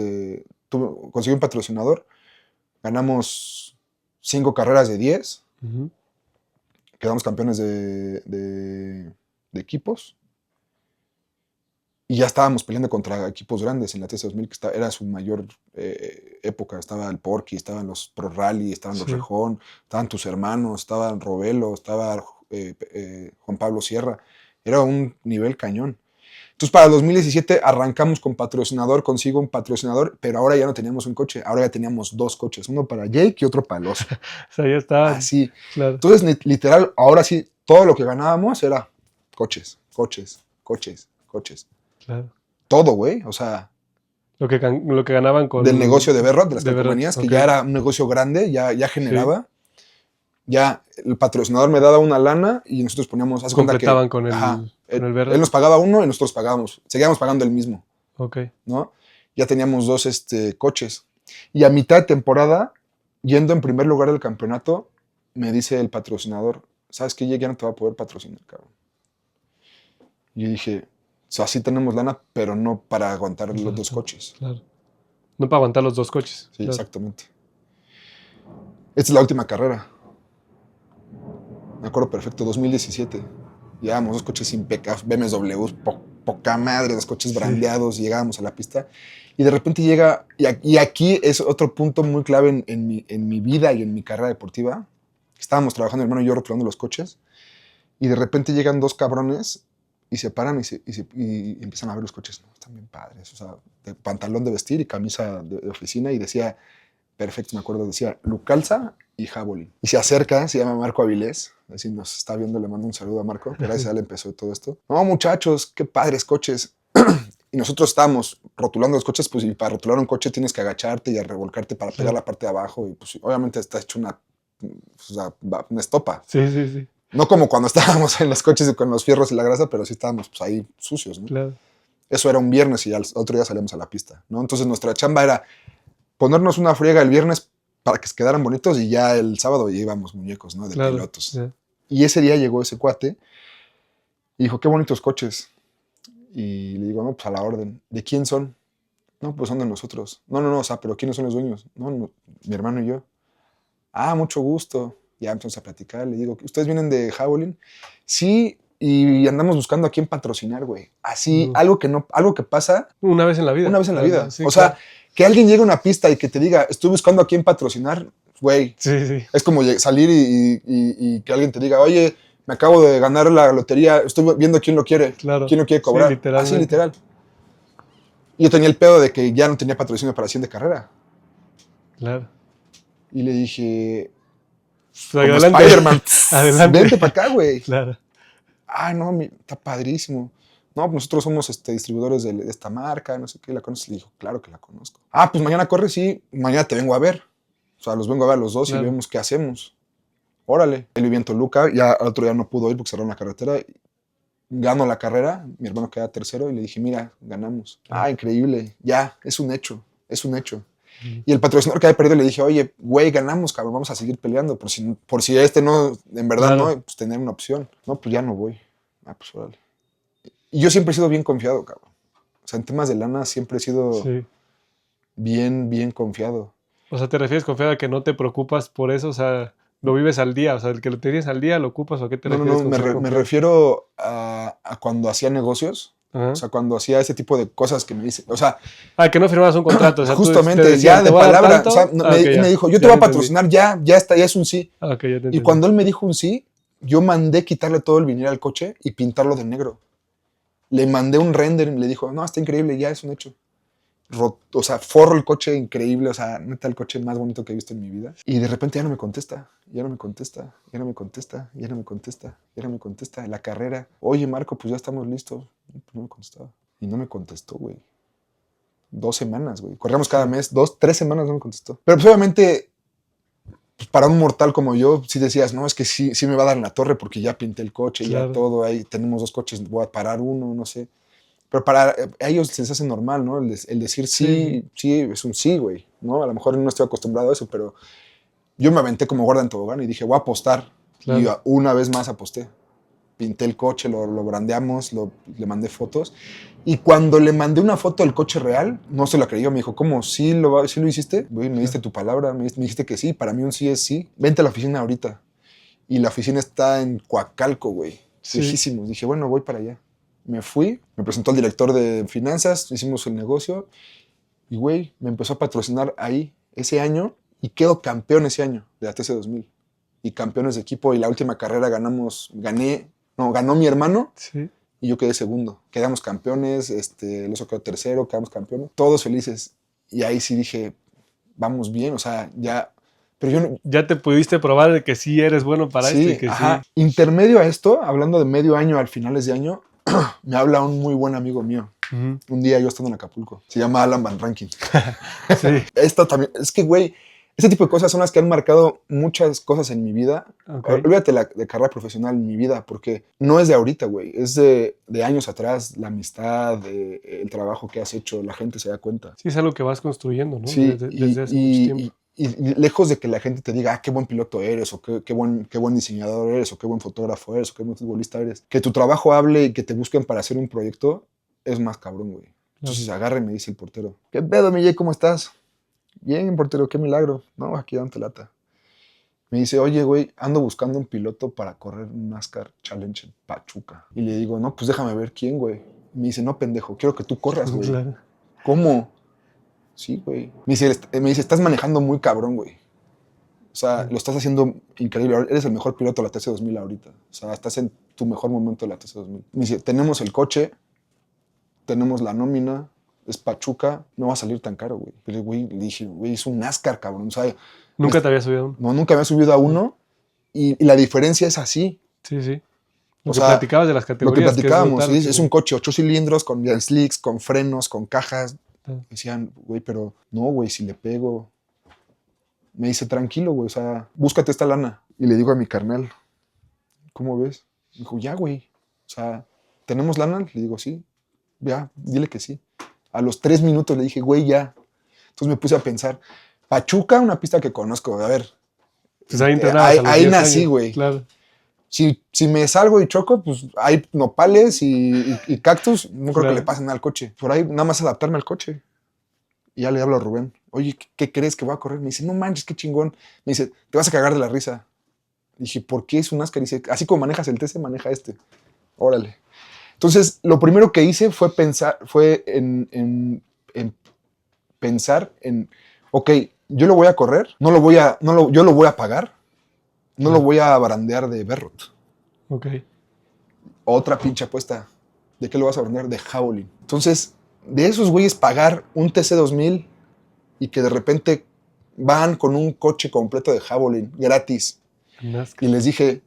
conseguí un patrocinador. Ganamos 5 carreras de 10. Quedamos campeones de equipos. Y ya estábamos peleando contra equipos grandes en la TC2000, que era su mayor época. Estaba el Porky, estaban los Pro Rally, estaban los Rejón, estaban tus hermanos, estaban Robelo, estaba Juan Pablo Sierra. Era un nivel cañón. Entonces, para 2017 arrancamos con patrocinador, consigo un patrocinador, pero ahora ya no teníamos un coche, ahora ya teníamos 2 coches, uno para Jake y otro para el Oso. O sea, ya estaba. Así. Claro. Entonces, literal, ahora sí, todo lo que ganábamos era coches. Claro. Todo, güey, o sea... Lo que ganaban con... Del negocio de Berrot, de las calcomanías, que ya era un negocio grande, ya generaba. Sí. Ya el patrocinador me daba una lana y nosotros poníamos... Completaban con el Berrot. Él nos pagaba uno y nosotros seguíamos pagando el mismo. Ok. ¿No? Ya teníamos 2 coches. Y a mitad de temporada, yendo en primer lugar del campeonato, me dice el patrocinador, ¿sabes qué? Ya no te va a poder patrocinar, cabrón. Y yo dije... O sea, sí tenemos lana, pero no para aguantar los 2 coches. Claro. No para aguantar los 2 coches. Sí, claro. Exactamente. Esta es la última carrera. Me acuerdo perfecto, 2017. Llegábamos 2 coches impecables, BMWs, poca madre, 2 coches brandeados, llegábamos a la pista. Y de repente llega, y aquí es otro punto muy clave en mi vida y en mi carrera deportiva. Estábamos trabajando, mi hermano y yo, rotulando los coches. Y de repente llegan 2 cabrones y se paran y empiezan a ver los coches. No, están bien padres. O sea, de pantalón de vestir y camisa de oficina. Y decía, perfecto, me acuerdo, decía Lucalza y Javelin. Y se acerca, se llama Marco Avilés. Así nos está viendo, le mando un saludo a Marco. Gracias a él empezó todo esto. No, muchachos, qué padres coches. y nosotros estábamos rotulando los coches, pues y para rotular un coche tienes que agacharte y a revolcarte para pegar la parte de abajo y pues obviamente está hecho una estopa. Sí, sí, sí. No como cuando estábamos en los coches con los fierros y la grasa, pero sí estábamos pues, ahí sucios, ¿no? Claro. Eso era un viernes y al otro día salíamos a la pista, ¿no? Entonces nuestra chamba era ponernos una friega el viernes para que se quedaran bonitos y ya el sábado ya íbamos muñecos, ¿no? De Claro, pilotos. yeah. Y ese día llegó ese cuate y dijo, qué bonitos coches. Y le digo, no, pues a la orden. ¿De quién son? No, pues son de nosotros. No, o sea, pero ¿quiénes son los dueños? No, mi hermano y yo. Ah, mucho gusto. Ya empezamos a platicar. Le digo, ¿ustedes vienen de Javelin? Sí, y andamos buscando a quién patrocinar, güey. Así, algo que pasa una vez en la vida. Una vez en la vida. Sí, o sea, que alguien llegue a una pista y que te diga, estoy buscando a quién patrocinar, güey. Sí, sí. Es como salir y que alguien te diga, oye, me acabo de ganar la lotería, estoy viendo quién lo quiere, claro. quién lo quiere cobrar. Sí, así, literal. Y yo tenía el pedo de que ya no tenía patrocinio para 100 de carrera. Claro. Y le dije, como adelante. Spider-Man, adelante. Vente para acá, güey. Claro. Ah, no, está padrísimo. No, pues nosotros somos distribuidores de esta marca, no sé qué, ¿la conoces? Le dijo, claro que la conozco. Ah, pues mañana corre, sí, mañana te vengo a ver. O sea, los vengo a ver a los dos y vemos qué hacemos. Órale. Él vivía en Toluca, ya al otro día no pudo ir porque cerraron la carretera. Gano la carrera, mi hermano queda tercero y le dije, mira, ganamos. Ah, increíble, ya, es un hecho. Y el patrocinador que había perdido le dije, oye, güey, ganamos, cabrón, vamos a seguir peleando. Por si este no, en verdad no, pues tener una opción. No, pues ya no voy. Ah, pues órale. Y yo siempre he sido bien confiado, cabrón. O sea, en temas de lana siempre he sido bien confiado. O sea, ¿te refieres confiado a que no te preocupas por eso? O sea, lo vives al día. O sea, el que lo tienes al día, ¿lo ocupas o a qué te refieres? No, me refiero a cuando hacía negocios. Ajá. O sea, cuando hacía ese tipo de cosas que me dice, o sea... que no firmabas un contrato. O sea, justamente, decían, ya de palabra. Tanto, o sea, me dijo, yo te voy a patrocinar, ya está, ya es un sí. Okay, ya te y cuando él me dijo un sí, yo mandé quitarle todo el vinil al coche y pintarlo de negro. Le mandé un render y le dijo, no, está increíble, ya es un hecho. O sea, forro el coche increíble, o sea, neta el coche más bonito que he visto en mi vida. Y de repente ya no me contesta. La carrera, oye Marco, pues ya estamos listos. No me contestaba. Y no me contestó, güey. 2 semanas, güey. Corríamos cada mes, 3 semanas no me contestó. Pero pues obviamente, pues, para un mortal como yo, sí decías, no, es que sí me va a dar en la torre porque ya pinté el coche, ya todo, ahí tenemos 2 coches, voy a parar uno, no sé. Pero para ellos les hace normal, ¿no? El decir sí es un sí, güey, ¿no? A lo mejor no estoy acostumbrado a eso, pero yo me aventé como gorda en tobogán y dije, voy a apostar. Claro. Y una vez más aposté. Pinté el coche, lo brandeamos, le mandé fotos. Y cuando le mandé una foto del coche real, no se la creyó. Me dijo, ¿cómo? ¿Sí lo hiciste? Güey, me diste tu palabra, me dijiste que sí. Para mí un sí es sí. Vente a la oficina ahorita. Y la oficina está en Coacalco, güey. Lejísimos. Dije, bueno, voy para allá. Me fui, me presentó el director de finanzas, hicimos el negocio. Y, güey, me empezó a patrocinar ahí ese año. Y quedo campeón ese año de la TC 2000. Y campeones de equipo. Y la última carrera ganó mi hermano y yo quedé segundo. Quedamos campeones, el oso quedó tercero, quedamos campeones. Todos felices. Y ahí sí dije, vamos bien, o sea, ya... Pero yo no, ya te pudiste probar de que sí eres bueno para esto. Y que ajá. Sí. Intermedio a esto, hablando de medio año al finales de año, me habla un muy buen amigo mío. Un día yo estando en Acapulco. Se llama Alan Van Rankin. Esta también, es que, güey, ese tipo de cosas son las que han marcado muchas cosas en mi vida. Olvídate de carrera profesional en mi vida, porque no es de ahorita, güey. Es de años atrás, la amistad, el trabajo que has hecho, la gente se da cuenta. Sí, es algo que vas construyendo, ¿no? Sí, desde hace mucho tiempo. Y lejos de que la gente te diga, qué buen piloto eres, o qué buen diseñador eres, o qué buen fotógrafo eres, o qué buen futbolista eres. Que tu trabajo hable y que te busquen para hacer un proyecto es más cabrón, güey. Entonces agarra y me dice el portero, ¿qué pedo, Miguel? ¿Cómo estás? Bien, portero, qué milagro. No, aquí dándote lata. Me dice, oye, güey, ando buscando un piloto para correr un NASCAR Challenge en Pachuca. Y le digo, no, pues déjame ver quién, güey. Me dice, no, pendejo, quiero que tú corras, güey. Claro. ¿Cómo? Sí, güey. Me dice, estás manejando muy cabrón, güey. O sea, lo estás haciendo increíble. Eres el mejor piloto de la TC 2000 ahorita. O sea, estás en tu mejor momento de la TC 2000. Me dice, tenemos el coche, tenemos la nómina, es Pachuca, no va a salir tan caro, güey. Pero, güey, le dije, güey, es un NASCAR, cabrón. O sea, ¿Nunca te había subido a uno? No, nunca me había subido a uno. Y la diferencia es así. Sí. Lo O que sea, platicabas de las lo que categorías. platicábamos, brutal, es un coche 8 cilindros con slicks, con frenos, con cajas. Ah, Decían, güey, pero no, güey, si le pego. Me dice, tranquilo, güey, o sea, búscate esta lana. Y le digo a mi carnal, ¿cómo ves? Me dijo, ya, güey. O sea, ¿tenemos lana? Le digo, sí. Ya, dile que sí. A los 3 minutos le dije, güey, ya. Entonces me puse a pensar, Pachuca, una pista que conozco, a ver, Pues ahí entrenabas a los ahí 10 nací, años. güey. Claro. Si me salgo y choco, pues hay nopales y cactus, no creo que le Claro. pasen nada al coche. Por ahí nada más adaptarme al coche. Y ya le hablo a Rubén, oye, ¿qué crees que voy a correr? Me dice, no manches, qué chingón. Me dice, te vas a cagar de la risa. Dije, ¿por qué es un NASCAR? Dice, así como manejas el TC, maneja este. Órale. Entonces, lo primero que hice fue pensar, en pensar en, ok, yo lo voy a correr, yo lo voy a pagar, no lo Claro. voy a barandear de Berrot. Ok. Otra pinche apuesta. ¿De qué lo vas a barandear? De Javelin. Entonces, de esos güeyes pagar un TC 2000 y que de repente van con un coche completo de Javelin gratis. NASCAR. Y les dije,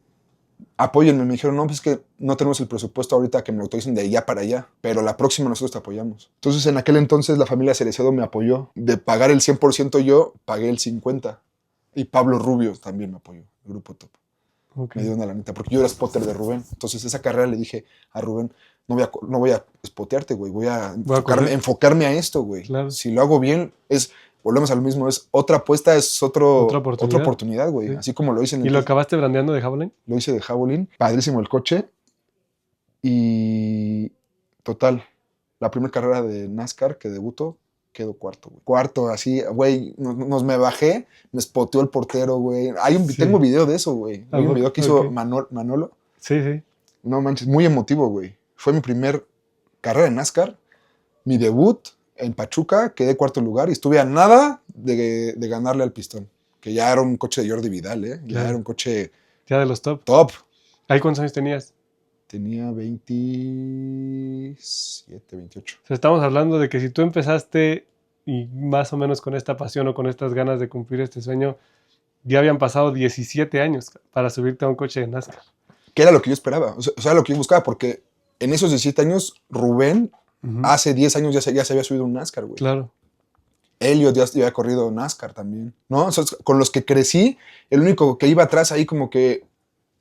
apóyenme. Me dijeron, no, pues es que no tenemos el presupuesto ahorita que me lo autoricen de allá para allá, pero la próxima nosotros te apoyamos. Entonces, en aquel entonces, la familia Cerecedo me apoyó. De pagar el 100% yo, pagué el 50%. Y Pablo Rubio también me apoyó, el Grupo Top. Ok. Me dio una lanita, porque yo era spotter de Rubén. Entonces, esa carrera le dije a Rubén, no voy a spotearte, güey, voy a correr. enfocarme a esto, güey. Claro. Si lo hago bien, volvemos a lo mismo, es otra apuesta, es Otra otra oportunidad. oportunidad, güey. Sí. Así como lo hice en ¿Y el lo acabaste brandeando de Javelin? lo hice de Javelin, padrísimo el coche. Y total, la primera carrera de NASCAR que debutó, quedó cuarto, güey. Cuarto, así, güey, me bajé, me spoteó el portero, güey. Sí. Tengo video de eso, güey. ¿A Hay un poco? video que hizo Ok. Manolo. Sí, sí. No manches, muy emotivo, güey. Fue mi primer carrera de NASCAR, mi debut en Pachuca, quedé cuarto lugar y estuve a nada de ganarle al Pistón, que ya era un coche de Jordi Vidal, ¿eh? Ya Claro. era un coche Ya de los top. top. ¿Ahí cuántos años tenías? Tenía 27, 28. O sea, estamos hablando de que si tú empezaste y más o menos con esta pasión o con estas ganas de cumplir este sueño, ya habían pasado 17 años para subirte a un coche de NASCAR. Que era lo que yo esperaba, o sea, lo que yo buscaba, porque en esos 17 años, Rubén, hace 10 años ya se había subido un NASCAR, güey. Claro. Elliot ya había corrido NASCAR también, ¿no? O sea, con los que crecí, el único que iba atrás ahí como que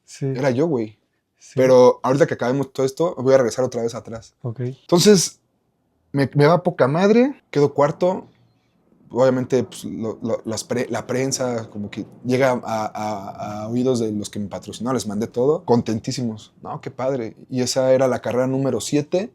Sí. era yo, güey. Sí. Pero ahorita que acabemos todo esto, voy a regresar otra vez atrás. Ok. Entonces, me va poca madre, quedo cuarto. Obviamente, pues, la prensa como que llega a oídos de los que me patrocinaron, les mandé todo, contentísimos. No, qué padre. Y esa era la carrera número 7,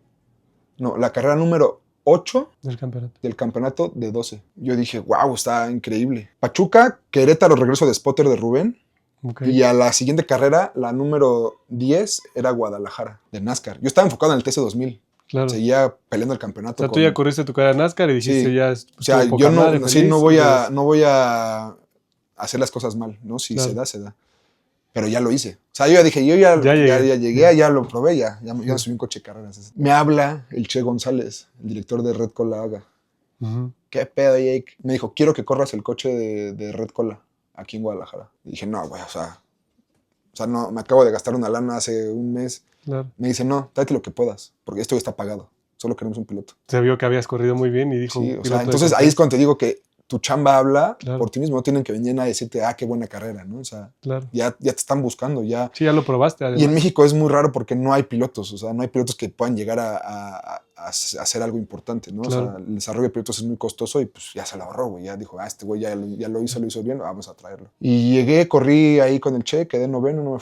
no, la carrera número 8 Del campeonato. del campeonato de 12. Yo dije, wow, está increíble. Pachuca, Querétaro, regreso de spotter de Rubén. Okay. Y a la siguiente carrera, la número 10, era Guadalajara, de NASCAR. Yo estaba enfocado en el TC 2000. Claro. Seguía peleando el campeonato. O sea, tú ya corriste tu carrera de NASCAR y dijiste Sí. ya. O sea, yo no voy a hacer las cosas mal, ¿no? Si Claro. se da, se da. Pero ya lo hice. O sea, yo ya dije, yo ya llegué, ya lo probé, ya subí un coche de carreras. Me habla el Che González, el director de Red Cola Haga. ¿Qué pedo, Jake? Me dijo, quiero que corras el coche de Red Cola aquí en Guadalajara. Y dije, no, güey, o sea, no, me acabo de gastar una lana hace un mes. Claro. Me dice, no, tráete lo que puedas, porque esto ya está pagado. Solo queremos un piloto. Se vio que habías corrido muy bien y dijo. Sí, o sea, entonces ahí es cuando te digo que tu chamba habla por ti mismo. No tienen que venir a decirte, qué buena carrera, ¿no? O sea, ya te están buscando. Ya. Sí, ya lo probaste. Además. Y en México es muy raro porque no hay pilotos. O sea, no hay pilotos que puedan llegar a hacer algo importante, ¿no? Claro. O sea, el desarrollo de pilotos es muy costoso y pues ya se lo ahorró, güey. Ya dijo, este güey ya lo hizo bien, vamos a traerlo. Y llegué, corrí ahí con el Che, quedé noveno, no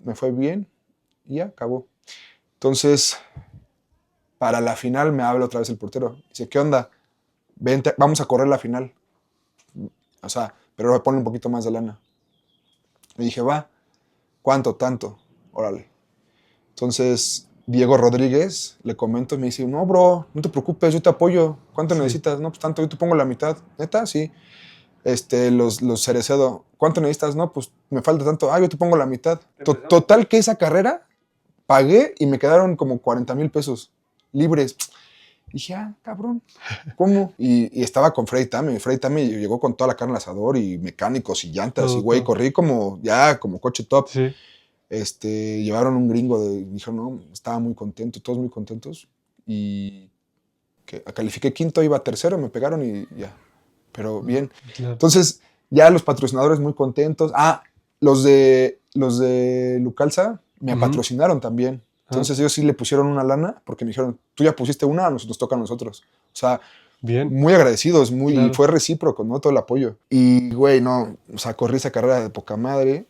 me fue bien y ya acabó. Entonces, para la final me habla otra vez el portero. Dice, ¿qué onda? Vente, vamos a correr la final. O sea, pero ponle un poquito más de lana. Le dije, va. ¿Cuánto? Tanto. Órale. Entonces, Diego Rodríguez, le comento y me dice, no, bro, no te preocupes, yo te apoyo. ¿Cuánto necesitas? No, pues tanto, yo te pongo la mitad. ¿Neta? Sí. Los Cerecedo, ¿cuánto necesitas? No, pues me falta tanto. Yo te pongo la mitad. Total que esa carrera pagué y me quedaron como 40,000 pesos libres. Dije, cabrón, ¿cómo? Y estaba con Freddy Tame. Freddy Tame llegó con toda la carne al asador y mecánicos y llantas. Y, güey, corrí como coche top. Sí. Llevaron un gringo, dijeron, no, estaba muy contento, todos muy contentos. Y que califiqué quinto, iba tercero, me pegaron y ya. Pero bien. Claro. Entonces, ya los patrocinadores muy contentos. Ah, los de Lucalza me Ujú. patrocinaron también. Ah, Entonces ellos sí le pusieron una lana porque me dijeron, tú ya pusiste una, nos toca a nosotros. O sea, bien, muy agradecidos, y claro. fue recíproco, ¿no? Todo el apoyo. Y, güey, no, o sea, corrí esa carrera de poca madre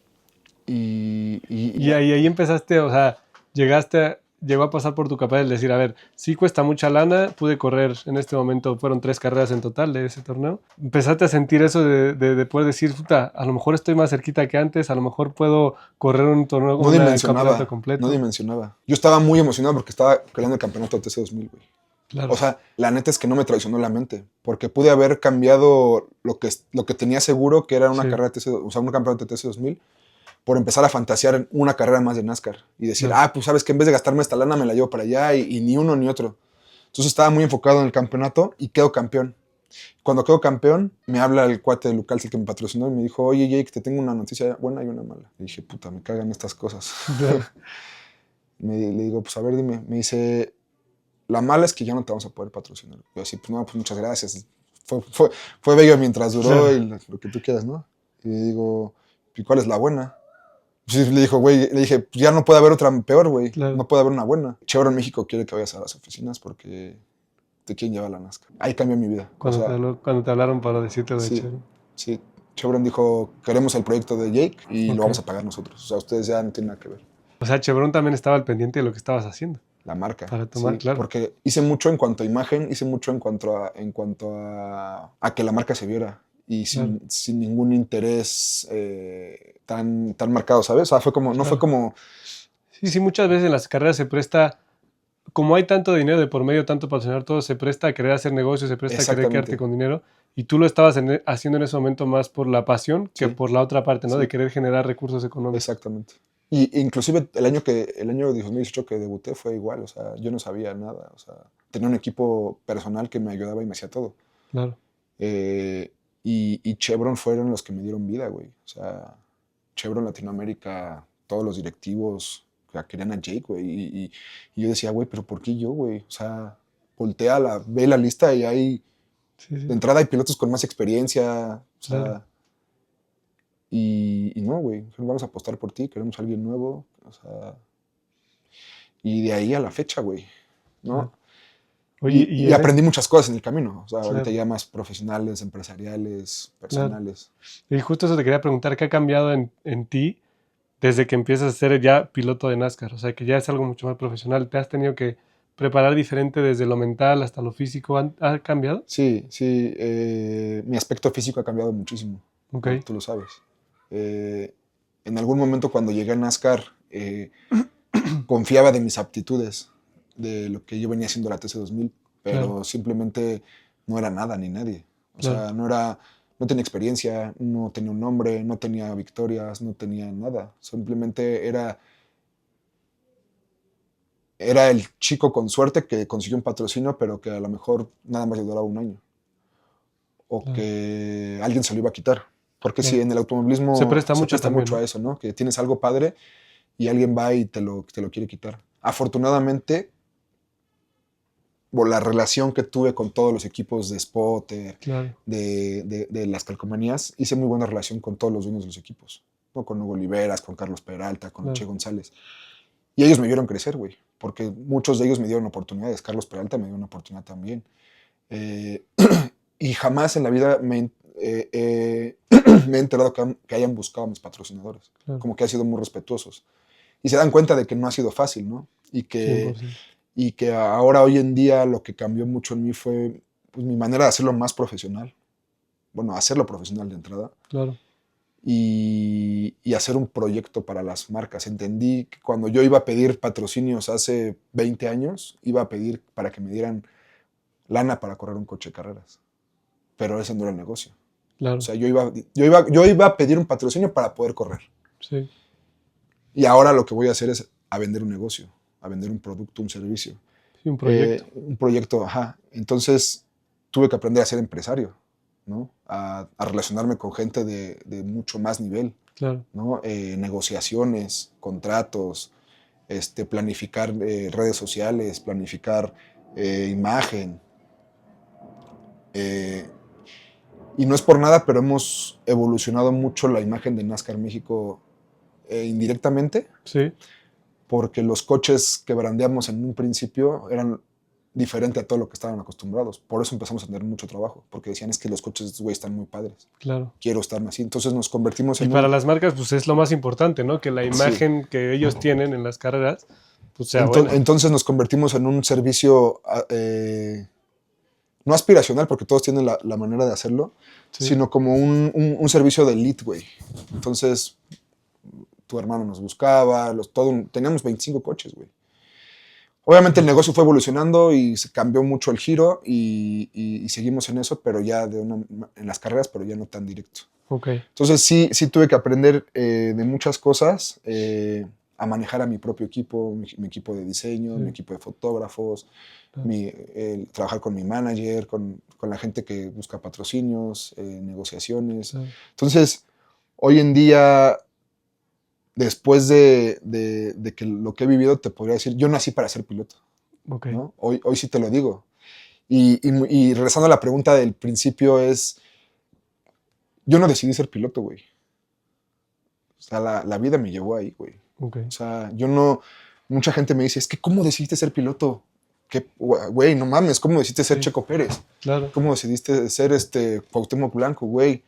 y Y ahí empezaste, o sea, llegó a pasar por tu cabeza el decir, a ver, sí cuesta mucha lana, pude correr en este momento, fueron 3 carreras en total de ese torneo. Empezaste a sentir eso de poder decir, puta, a lo mejor estoy más cerquita que antes, a lo mejor puedo correr un torneo, no un campeonato dimensionaba, no completo. dimensionaba. Yo estaba muy emocionado porque estaba peleando el campeonato de TC2000, güey. O Claro, sea, la neta es que no me traicionó la mente, porque pude haber cambiado lo que tenía seguro, que era una sí, carrera de TC, o sea, un campeonato de TC2000, por empezar a fantasear en una carrera más de NASCAR y decir, claro. pues sabes que en vez de gastarme esta lana me la llevo para allá y ni uno ni otro. Entonces estaba muy enfocado en el campeonato y quedo campeón. Cuando quedo campeón, me habla el cuate de Lucals, el que me patrocinó, y me dijo, oye Jake, te tengo una noticia buena y una mala. Y dije, puta, me cagan estas cosas. Claro. Le digo, pues a ver, dime. Me dice, la mala es que ya no te vamos a poder patrocinar. Yo así, pues no, pues muchas gracias. Fue bello mientras duró Claro, y lo que tú quieras, ¿no? Y le digo, ¿y cuál es la buena? Pues le dijo, güey, le dije, pues ya no puede haber otra peor, güey. claro. No puede haber una buena. Chevron México quiere que vayas a las oficinas porque te quieren llevar a la NASCAR. Ahí cambió mi vida. O sea, Cuando te hablaron para decirte lo de sí, Chero. sí. Chevron dijo, queremos el proyecto de Jake y lo Ok. vamos a pagar nosotros. O sea, ustedes ya no tienen nada que ver. O sea, Chevron también estaba al pendiente de lo que estabas haciendo La marca, para tomar, sí. claro. Porque hice mucho en cuanto a imagen, hice mucho en cuanto a que la marca se viera y Claro, sin ningún interés tan marcado, ¿sabes? O sea, no fue claro. como, Sí, sí, muchas veces en las carreras se presta, como hay tanto dinero de por medio, tanto patrocinar todo, se presta a querer hacer negocios, se presta a querer quedarte exactamente, con dinero. Y tú lo estabas haciendo en ese momento más por la pasión que sí, por la otra parte, ¿no? De sí, querer generar recursos económicos. exactamente. Y inclusive el año de 2018 que debuté fue igual, o sea, yo no sabía nada, o sea, tenía un equipo personal que me ayudaba y me hacía todo. Claro, Eh, y Chevron fueron los que me dieron vida, güey. O sea, Chevron Latinoamérica, todos los directivos querían a Jake, güey. Y yo decía, güey, pero ¿por qué yo, güey? O sea, ve la lista y hay, sí, de sí, entrada hay pilotos con más experiencia, o claro. sea, y no, güey, vamos a apostar por ti, queremos a alguien nuevo, o sea, y de ahí a la fecha, güey, Claro. ¿no? Oye, Y aprendí muchas cosas en el camino, o sea, ahorita claro, ya más profesionales, empresariales, claro. personales. Y justo eso te quería preguntar, ¿qué ha cambiado en ti desde que empiezas a ser ya piloto de NASCAR? O sea, que ya es algo mucho más profesional. ¿Te has tenido que preparar diferente desde lo mental hasta lo físico? ¿Ha cambiado? Sí, sí, mi aspecto físico ha cambiado muchísimo, Ok, ¿no? Tú lo sabes. Eh, en algún momento cuando llegué a NASCAR, confiaba de mis aptitudes, de lo que yo venía haciendo la TC2000, claro, pero simplemente no era nada ni nadie. O claro, sea, no tenía experiencia, no tenía un nombre, no tenía victorias, no tenía nada. Simplemente era el chico con suerte que consiguió un patrocinio, pero que a lo mejor nada más le duraba un año. O claro, que alguien se lo iba a quitar. Porque sí, claro. en el Se automovilismo presta se mucho presta también, mucho a ¿no? eso, ¿no? Que tienes algo padre y alguien va y te lo quiere quitar. Afortunadamente, por la relación que tuve con todos los equipos de Spotter, Claro, de las calcomanías, hice muy buena relación con todos los dueños de los equipos. ¿No? Con Hugo Oliveras, con Carlos Peralta, con Che claro, González. Y ellos me vieron crecer, güey. Porque muchos de ellos me dieron oportunidades. Carlos Peralta me dio una oportunidad también. Eh, y jamás en la vida me he enterado que hayan buscado a mis patrocinadores. claro. Como que han sido muy respetuosos. Y se dan cuenta de que no ha sido fácil, ¿no? Y que, 100%. y que ahora, hoy en día, lo que cambió mucho en mí fue pues, mi manera de hacerlo más profesional. Bueno, hacerlo profesional de entrada. Claro, Y hacer un proyecto para las marcas. Entendí que cuando yo iba a pedir patrocinios hace 20 años, iba a pedir para que me dieran lana para correr un coche de carreras. Pero ese no era el negocio. O claro, sea, yo iba a pedir un patrocinio para poder correr. sí. Y ahora lo que voy a hacer es a vender un negocio, a vender un producto, un servicio. Sí, un proyecto. Un proyecto, ajá. Entonces tuve que aprender a ser empresario, ¿no? A relacionarme con gente de mucho más nivel. Claro. ¿no? Negociaciones, contratos, planificar redes sociales, planificar imagen. Y no es por nada, pero hemos evolucionado mucho la imagen de NASCAR México indirectamente, Sí, porque los coches que brandeamos en un principio eran diferentes a todo lo que estaban acostumbrados. Por eso empezamos a tener mucho trabajo, porque decían es que los coches de estos güeyes están muy padres. claro. Quiero estar así. Entonces nos convertimos Y en para un... las marcas, pues es lo más importante, ¿no? Que la Sí. imagen que ellos tienen en las carreras, pues sea buena. Entonces nos convertimos en un servicio no aspiracional, porque todos tienen la manera de hacerlo, Sí, sino como un servicio de elite, güey. Entonces, tu hermano nos buscaba, teníamos 25 coches, güey. Obviamente el negocio fue evolucionando y se cambió mucho el giro y seguimos en eso, pero ya en las carreras, pero ya no tan directo. ok. Entonces sí tuve que aprender de muchas cosas, a manejar a mi propio equipo, mi equipo de diseño, Sí. mi equipo de fotógrafos, Claro. trabajar con mi manager, con la gente que busca patrocinios, negociaciones. Claro. Entonces, hoy en día, después de que lo que he vivido, te podría decir, yo nací para ser piloto, Ok. ¿no? Hoy sí te lo digo. Y regresando a la pregunta del principio yo no decidí ser piloto, güey. O sea, la vida me llevó ahí, güey. Ok. O sea, mucha gente me dice, es que ¿cómo decidiste ser piloto? Güey, no mames, ¿cómo decidiste ser Sí. Checo Pérez? Claro. ¿Cómo decidiste ser Cuauhtémoc Blanco, güey?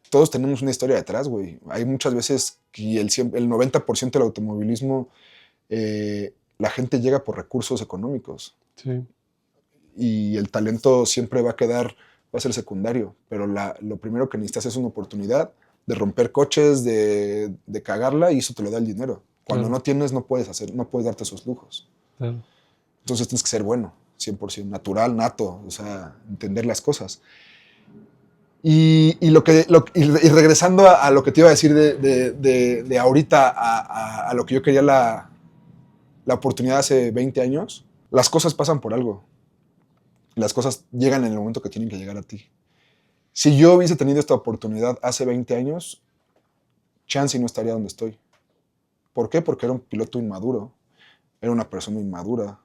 Todos tenemos una historia detrás, güey. Hay muchas veces que el 90% del automovilismo, la gente llega por recursos económicos. Sí. Y el talento siempre va a ser secundario. Pero lo primero que necesitas es una oportunidad de romper coches, de cagarla, y eso te lo da el dinero. Cuando Claro. no tienes, no puedes darte esos lujos. Claro. Entonces tienes que ser bueno, 100%, natural, nato, o sea, entender las cosas. Y regresando a lo que te iba a decir de ahorita a lo que yo quería la oportunidad hace 20 años, las cosas pasan por algo. Las cosas llegan en el momento que tienen que llegar a ti. Si yo hubiese tenido esta oportunidad hace 20 años, chance y no estaría donde estoy. ¿Por qué? Porque era un piloto inmaduro, era una persona inmadura,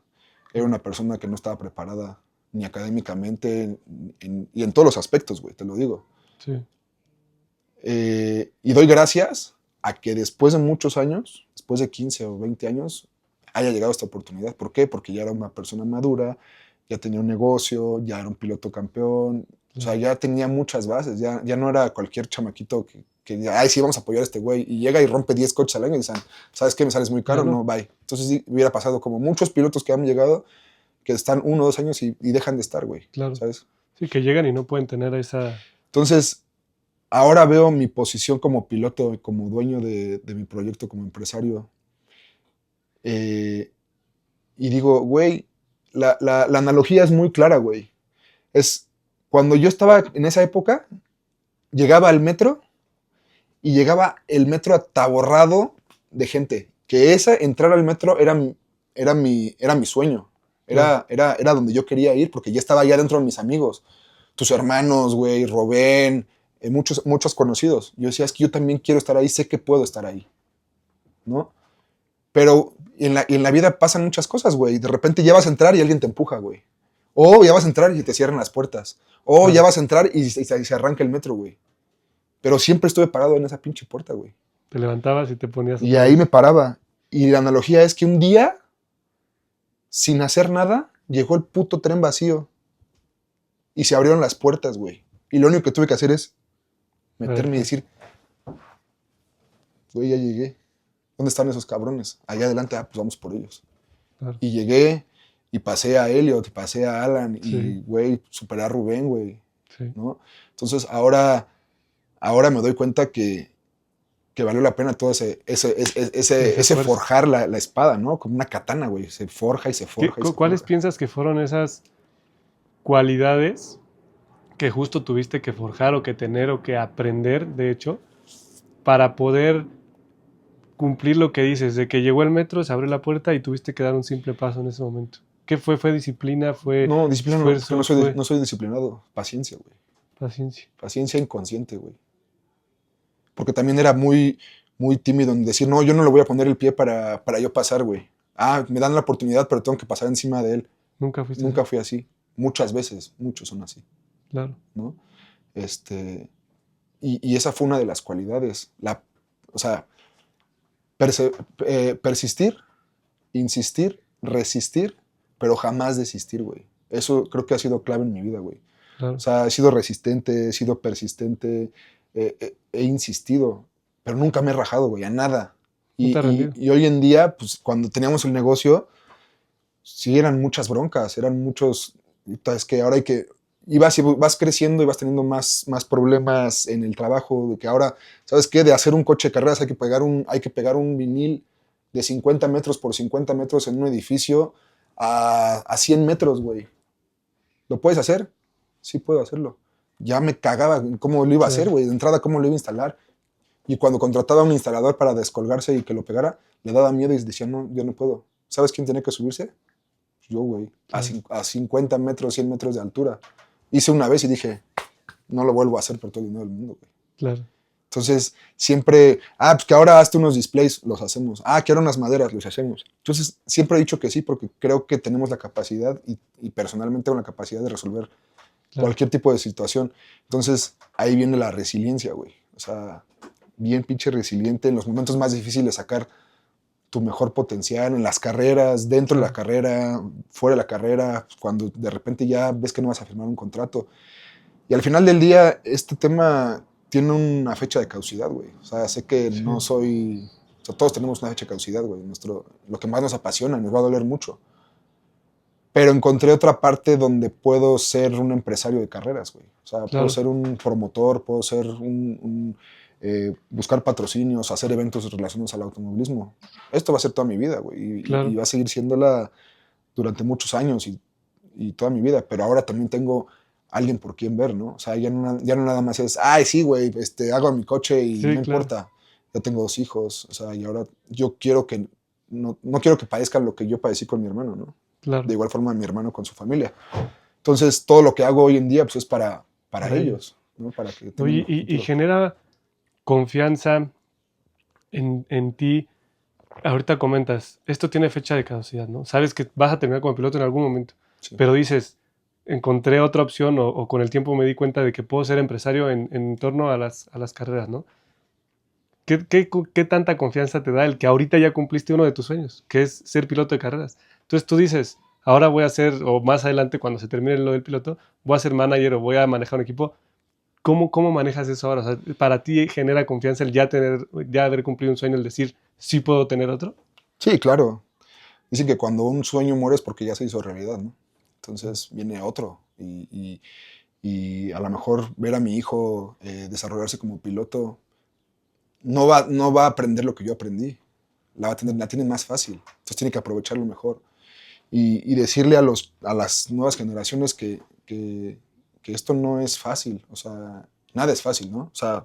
era una persona que no estaba preparada ni académicamente y en todos los aspectos, güey, te lo digo. Sí. Y doy gracias a que después de muchos años, después de 15 o 20 años, haya llegado esta oportunidad. ¿Por qué? Porque ya era una persona madura, ya tenía un negocio, ya era un piloto campeón, o sea, ya tenía muchas bases, ya no era cualquier chamaquito que ay, sí, vamos a apoyar a este güey, y llega y rompe 10 coches al año y dicen, ¿sabes qué? Me sales muy caro, Claro. no, bye. Entonces sí, hubiera pasado como muchos pilotos que han llegado, que están 1 o 2 años y dejan de estar, güey, Claro. ¿sabes? Sí, que llegan y no pueden tener esa... Entonces, ahora veo mi posición como piloto y como dueño de mi proyecto, como empresario, y digo, güey, la analogía es muy clara, güey. Es cuando yo estaba en esa época, llegaba al metro y llegaba el metro ataborrado de gente. Que entrar al metro era mi sueño. Era donde yo quería ir porque ya estaba allá dentro de mis amigos. Tus hermanos, güey, Robén, muchos conocidos. Yo decía, es que yo también quiero estar ahí, sé que puedo estar ahí, ¿no? Pero en la vida pasan muchas cosas, güey. De repente ya vas a entrar y alguien te empuja, güey. O ya vas a entrar y te cierran las puertas. O ya vas a entrar y se arranca el metro, güey. Pero siempre estuve parado en esa pinche puerta, güey. Te levantabas y te ponías Y otra ahí vez. me paraba. Y la analogía es que un día, sin hacer nada, llegó el puto tren vacío. Y se abrieron las puertas, güey. Y lo único que tuve que hacer es meterme y decir, güey, ya llegué. ¿Dónde están esos cabrones? Allá adelante, pues vamos por ellos. Claro. Y llegué y pasé a Elliot, pasé a Alan Sí. y, güey, superé a Rubén, güey. Sí. ¿No? Entonces, ahora me doy cuenta que valió la pena todo ese esfuerzo. forjar la espada, ¿no? Como una katana, güey. Se forja y se forja. ¿Cuáles piensas que fueron esas cualidades que justo tuviste que forjar o que tener o que aprender, de hecho, para poder cumplir lo que dices, de que llegó el metro, se abrió la puerta y tuviste que dar un simple paso en ese momento? ¿Qué fue? ¿Fue disciplina? ¿Fue No, disciplina no, esfuerzo? porque ¿Fue no soy disciplinado. Paciencia, güey. paciencia? Paciencia inconsciente, güey. porque también era muy, muy tímido en decir, no, yo no le voy a poner el pie para yo pasar, güey. Ah, me dan la oportunidad, pero tengo que pasar encima de él. Nunca fuiste así. Nunca fui así. Muchas veces, muchos son así, Claro. ¿no? Y esa fue una de las cualidades. O sea, persistir, insistir, resistir, pero jamás desistir, güey. Eso creo que ha sido clave en mi vida, güey. O Claro. sea, he sido resistente, he sido persistente, he insistido, pero nunca me he rajado, güey, a nada. No te has rendido. Y hoy en día, pues cuando teníamos el negocio, sí eran muchas broncas, eran muchos, es que ahora hay que, vas creciendo y vas teniendo más problemas en el trabajo, de que ahora, ¿sabes qué? De hacer un coche de carreras hay que pegar un vinil de 50 metros por 50 metros en un edificio a 100 metros, güey. ¿Lo puedes hacer? Sí puedo hacerlo. Ya me cagaba en cómo lo iba a hacer, Claro. güey, de entrada cómo lo iba a instalar. Y cuando contrataba a un instalador para descolgarse y que lo pegara, le daba miedo y decía, no, yo no puedo. ¿Sabes quién tenía que subirse? Yo, güey, Claro. a 50 metros, 100 metros de altura. Hice una vez y dije, no lo vuelvo a hacer por todo el dinero del mundo, güey. Claro. Entonces, siempre, pues que ahora hazte unos displays, los hacemos. Que ahora unas maderas, los hacemos. Entonces, siempre he dicho que sí, porque creo que tenemos la capacidad y personalmente tengo la capacidad de resolver Claro. cualquier tipo de situación. Entonces, ahí viene la resiliencia, güey. O sea, bien pinche resiliente en los momentos más difíciles sacar tu mejor potencial en las carreras, dentro de la carrera, fuera de la carrera, cuando de repente ya ves que no vas a firmar un contrato. Y al final del día, este tema tiene una fecha de caducidad, güey. O sea, sé que Sí. no soy... O sea, todos tenemos una fecha de caducidad, güey. Lo que más nos apasiona, nos va a doler mucho. Pero encontré otra parte donde puedo ser un empresario de carreras, güey. O sea, Claro. puedo ser un promotor, puedo ser buscar patrocinios, hacer eventos relacionados al automovilismo. Esto va a ser toda mi vida, güey. Claro. Y va a seguir siéndola durante muchos años y toda mi vida. Pero ahora también tengo alguien por quien ver, ¿no? O sea, ya no nada más es, sí, güey, hago mi coche y Sí, no claro. importa. Ya tengo 2 hijos, o sea, y ahora yo quiero que, no quiero que padezcan lo que yo padecí con mi hermano, ¿no? Claro. De igual forma mi hermano con su familia. Entonces, todo lo que hago hoy en día, pues es para ellos, ¿no? Para que tengan Oye, un mejor y futuro. genera confianza en ti. Ahorita comentas, esto tiene fecha de caducidad, ¿no? Sabes que vas a terminar como piloto en algún momento, Sí. pero dices, encontré otra opción o con el tiempo me di cuenta de que puedo ser empresario en torno a las carreras, ¿no? ¿Qué tanta confianza te da el que ahorita ya cumpliste uno de tus sueños, que es ser piloto de carreras? Entonces tú dices, ahora voy a ser, o más adelante cuando se termine lo del piloto, voy a ser manager o voy a manejar un equipo. ¿Cómo manejas eso ahora? O sea, ¿para ti genera confianza el ya haber cumplido un sueño, el decir, sí puedo tener otro? Sí, claro. Dicen que cuando un sueño muere es porque ya se hizo realidad, ¿no? Entonces viene otro. Y a lo mejor ver a mi hijo desarrollarse como piloto no va a aprender lo que yo aprendí. La tiene más fácil. Entonces tiene que aprovecharlo mejor. Y decirle a las nuevas generaciones que esto no es fácil. O sea, nada es fácil, ¿no? O sea,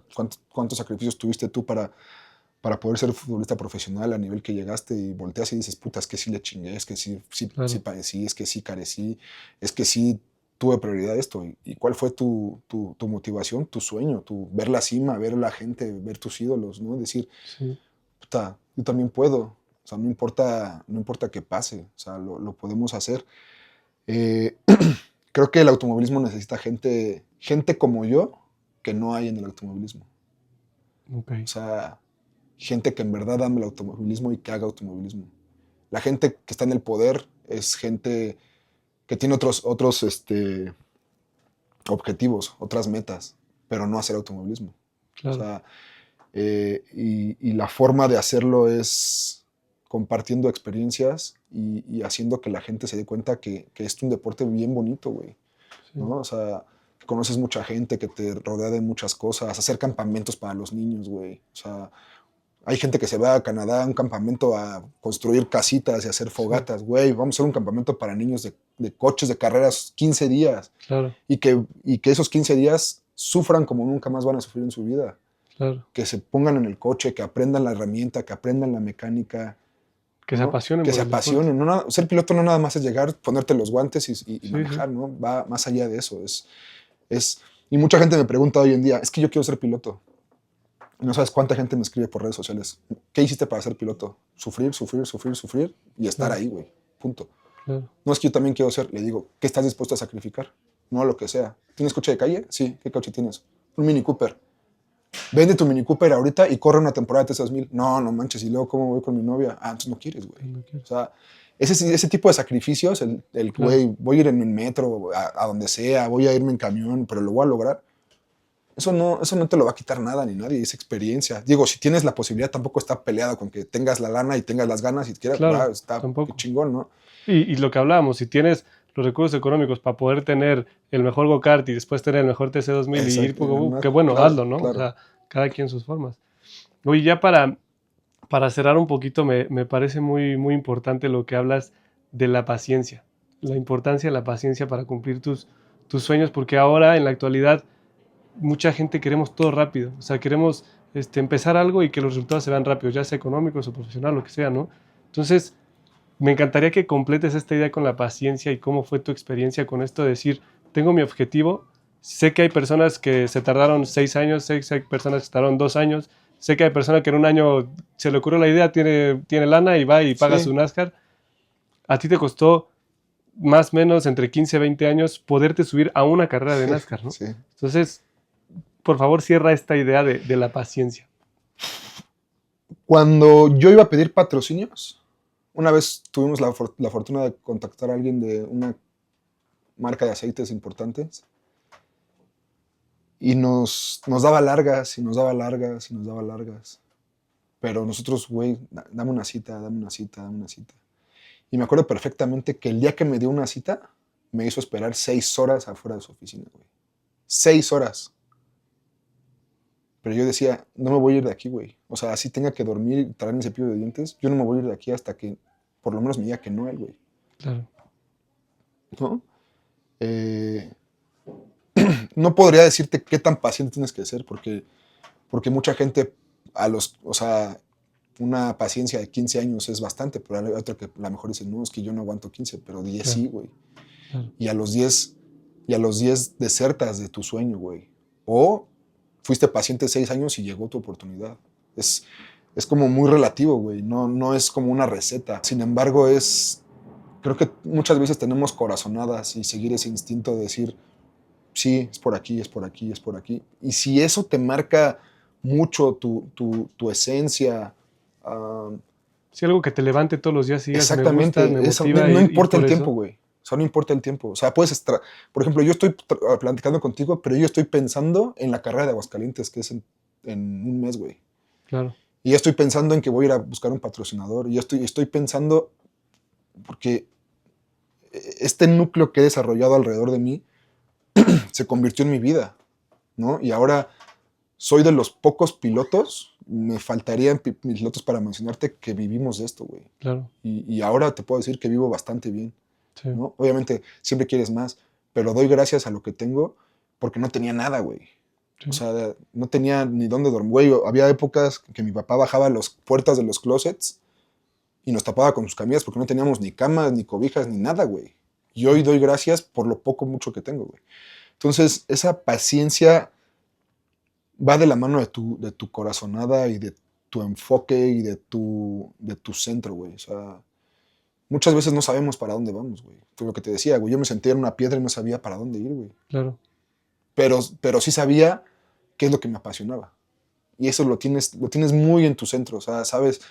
¿cuántos sacrificios tuviste tú para poder ser futbolista profesional a nivel que llegaste y volteas y dices, puta, es que sí le chingué, es que Claro. sí padecí, es que sí carecí, es que sí tuve prioridad esto? ¿Y cuál fue tu motivación, tu sueño, ver la cima, ver la gente, ver tus ídolos, ¿no? Decir, Sí, puta, yo también puedo. O sea, no importa qué pase, o sea, lo podemos hacer. Eh, Creo que el automovilismo necesita gente como yo que no hay en el automovilismo. ok, O sea, gente que en verdad ama el automovilismo y que haga automovilismo. La gente que está en el poder es gente que tiene otros objetivos, otras metas, pero no hacer automovilismo. O claro, sea, y la forma de hacerlo es compartiendo experiencias y haciendo que la gente se dé cuenta que es un deporte bien bonito, güey, sí, ¿no? O sea, que conoces mucha gente, que te rodea de muchas cosas, hacer campamentos para los niños, güey. O sea, hay gente que se va a Canadá a un campamento a construir casitas y hacer sí, fogatas, güey. Vamos a hacer un campamento para niños de coches de carreras 15 días claro, y que esos 15 días sufran como nunca más van a sufrir en su vida. claro. Que se pongan en el coche, que aprendan la herramienta, que aprendan la mecánica, Que se ¿no? apasionen Que por se el deporte. apasionen. Ser piloto no nada más es llegar, ponerte los guantes y Sí, sí, manejar, ¿no? Va más allá de eso. Y mucha gente me pregunta hoy en día, es que yo quiero ser piloto. No sabes cuánta gente me escribe por redes sociales. ¿Qué hiciste para ser piloto? Sufrir, sufrir, sufrir, sufrir y estar ahí, güey. Punto. Claro. No es que yo también quiero ser. Le digo, ¿qué estás dispuesto a sacrificar? No lo que sea. ¿Tienes coche de calle? Sí. ¿Qué coche tienes? Un Mini Cooper. Vende tu Mini Cooper ahorita y corre una temporada de T6000. No, no manches. ¿Y luego cómo voy con mi novia? Ah, entonces no quieres, güey. No quiero. O sea, ese tipo de sacrificios, el Claro. güey, voy a ir en el metro, a donde sea, voy a irme en camión, pero lo voy a lograr. Eso no te lo va a quitar nada ni nadie, es experiencia. Digo, si tienes la posibilidad, tampoco está peleado con que tengas la lana y tengas las ganas y quieras, Claro, está tampoco. chingón, ¿no? Y lo que hablábamos, si tienes los recursos económicos para poder tener el mejor go-kart y después tener el mejor TC2000 y ir poco a poco, qué bueno, claro, hazlo, ¿no? claro. O sea, cada quien sus formas. Oye, ya para cerrar un poquito, me parece muy, muy importante lo que hablas de la paciencia, la importancia de la paciencia para cumplir tus sueños, porque ahora, en la actualidad, mucha gente queremos todo rápido, o sea, queremos empezar algo y que los resultados se vean rápidos, ya sea económicos o profesional, lo que sea, ¿no? Entonces, me encantaría que completes esta idea con la paciencia y cómo fue tu experiencia con esto de decir, tengo mi objetivo, sé que hay personas que se tardaron 6 años, sé que hay personas que se tardaron 2 años, sé que hay personas que en un año se le ocurrió la idea, tiene lana y va y paga Sí. su NASCAR. A ti te costó más o menos entre 15 y 20 años poderte subir a una carrera de NASCAR, ¿no? Sí. Entonces, por favor, cierra esta idea de la paciencia. Cuando yo iba a pedir patrocinios, una vez tuvimos la fortuna de contactar a alguien de una marca de aceites importantes y nos daba largas y nos daba largas y nos daba largas. Pero nosotros, güey, dame una cita, dame una cita, dame una cita. Y me acuerdo perfectamente que el día que me dio una cita, me hizo esperar 6 horas afuera de su oficina, güey. 6 horas. Pero yo decía, no me voy a ir de aquí, güey. O sea, así tenga que dormir y traer mi cepillo de dientes, yo no me voy a ir de aquí hasta que por lo menos me diga que no él, güey. Claro. ¿No? No podría decirte qué tan paciente tienes que ser, porque mucha gente, o sea, una paciencia de 15 años es bastante, pero hay otra que a lo mejor dice, no, es que yo no aguanto 15, pero 10 Claro. sí, güey. Claro. Y a los 10 desertas de tu sueño, güey. O fuiste paciente 6 años y llegó tu oportunidad. Es como muy relativo, güey. No es como una receta. Sin embargo, creo que muchas veces tenemos corazonadas y seguir ese instinto de decir, sí, es por aquí, es por aquí, es por aquí. Y si eso te marca mucho tu esencia, Sí, algo que te levante todos los días y digas, exactamente, me motiva no ir importa por el eso. tiempo, güey. O sea, no importa el tiempo. O sea, puedes estar, por ejemplo, yo estoy platicando contigo, pero yo estoy pensando en la carrera de Aguascalientes, que es en un mes, güey. Claro. Y ya estoy pensando en que voy a ir a buscar un patrocinador. Y ya estoy pensando, porque este núcleo que he desarrollado alrededor de mí se convirtió en mi vida, ¿no? Y ahora soy de los pocos pilotos, me faltarían pilotos para mencionarte que vivimos de esto, güey. Claro. Y ahora te puedo decir que vivo bastante bien, Sí. ¿no? Obviamente siempre quieres más, pero doy gracias a lo que tengo porque no tenía nada, güey. Sí. O sea, no tenía ni dónde dormir, güey. Había épocas que mi papá bajaba las puertas de los closets y nos tapaba con sus camisas porque no teníamos ni camas, ni cobijas, ni nada, güey. Y hoy doy gracias por lo poco, mucho que tengo, güey. Entonces, esa paciencia va de la mano de tu corazonada y de tu enfoque y de tu centro, güey. O sea, muchas veces no sabemos para dónde vamos, güey. Fue lo que te decía, güey. Yo me sentía en una piedra y no sabía para dónde ir, güey. Claro. Pero sí sabía qué es lo que me apasionaba. Y eso lo tienes muy en tu centro. O sea, sabes,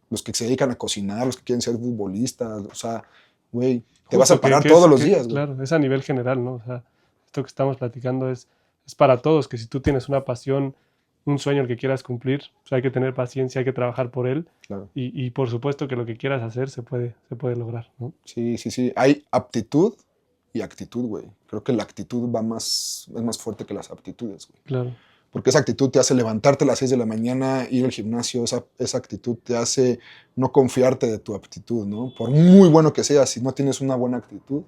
los que se dedican a cocinar, los que quieren ser futbolistas, o sea, güey, te vas a parar todos los días, güey. Claro, es a nivel general, ¿no? O sea, esto que estamos platicando es para todos, que si tú tienes una pasión, un sueño el que quieras cumplir, pues hay que tener paciencia, hay que trabajar por él. Claro. Y por supuesto que lo que quieras hacer se puede lograr, ¿no? Sí, sí, sí. Hay aptitud y actitud, güey. Creo que la actitud es más fuerte que las aptitudes, güey. Claro. Porque esa actitud te hace levantarte a las 6 de la mañana, ir al gimnasio, esa actitud te hace no confiarte de tu aptitud, ¿no? Por muy bueno que seas, si no tienes una buena actitud.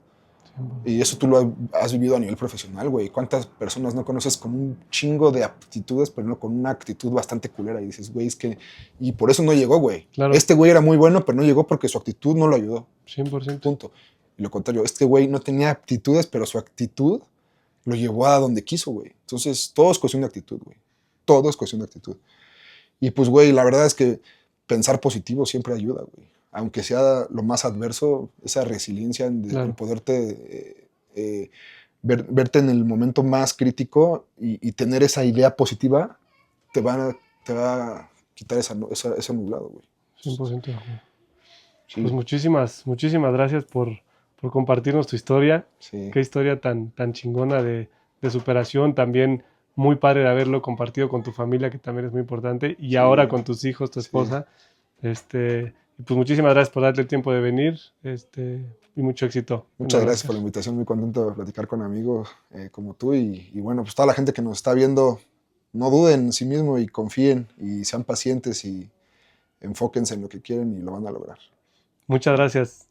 Sí. Y eso tú lo has vivido a nivel profesional, güey. ¿Cuántas personas no conoces con un chingo de aptitudes, pero no con una actitud bastante culera? Y dices, güey, es que... Y por eso no llegó, güey. Claro. Este güey era muy bueno, pero no llegó porque su actitud no lo ayudó. 100%. Punto. Y lo contrario, este güey no tenía aptitudes, pero su actitud lo llevó a donde quiso, güey. Entonces, todo es cuestión de actitud, güey. Todo es cuestión de actitud. Y pues, güey, la verdad es que pensar positivo siempre ayuda, güey. Aunque sea lo más adverso, esa resiliencia en poderte verte en el momento más crítico y tener esa idea positiva, te va a quitar ese nublado, güey. 100% de acuerdo. Sí, Pues muchísimas gracias por compartirnos tu historia. sí, Qué historia tan chingona de superación. También muy padre de haberlo compartido con tu familia, que también es muy importante. Y sí, ahora con tus hijos, tu sí. esposa. Y pues muchísimas gracias por darte el tiempo de venir. Y mucho éxito en Muchas la gracias NASCAR. por la invitación, muy contento de platicar con amigos como tú y bueno, pues toda la gente que nos está viendo, no duden en sí mismo y confíen y sean pacientes y enfóquense en lo que quieren y lo van a lograr. Muchas gracias.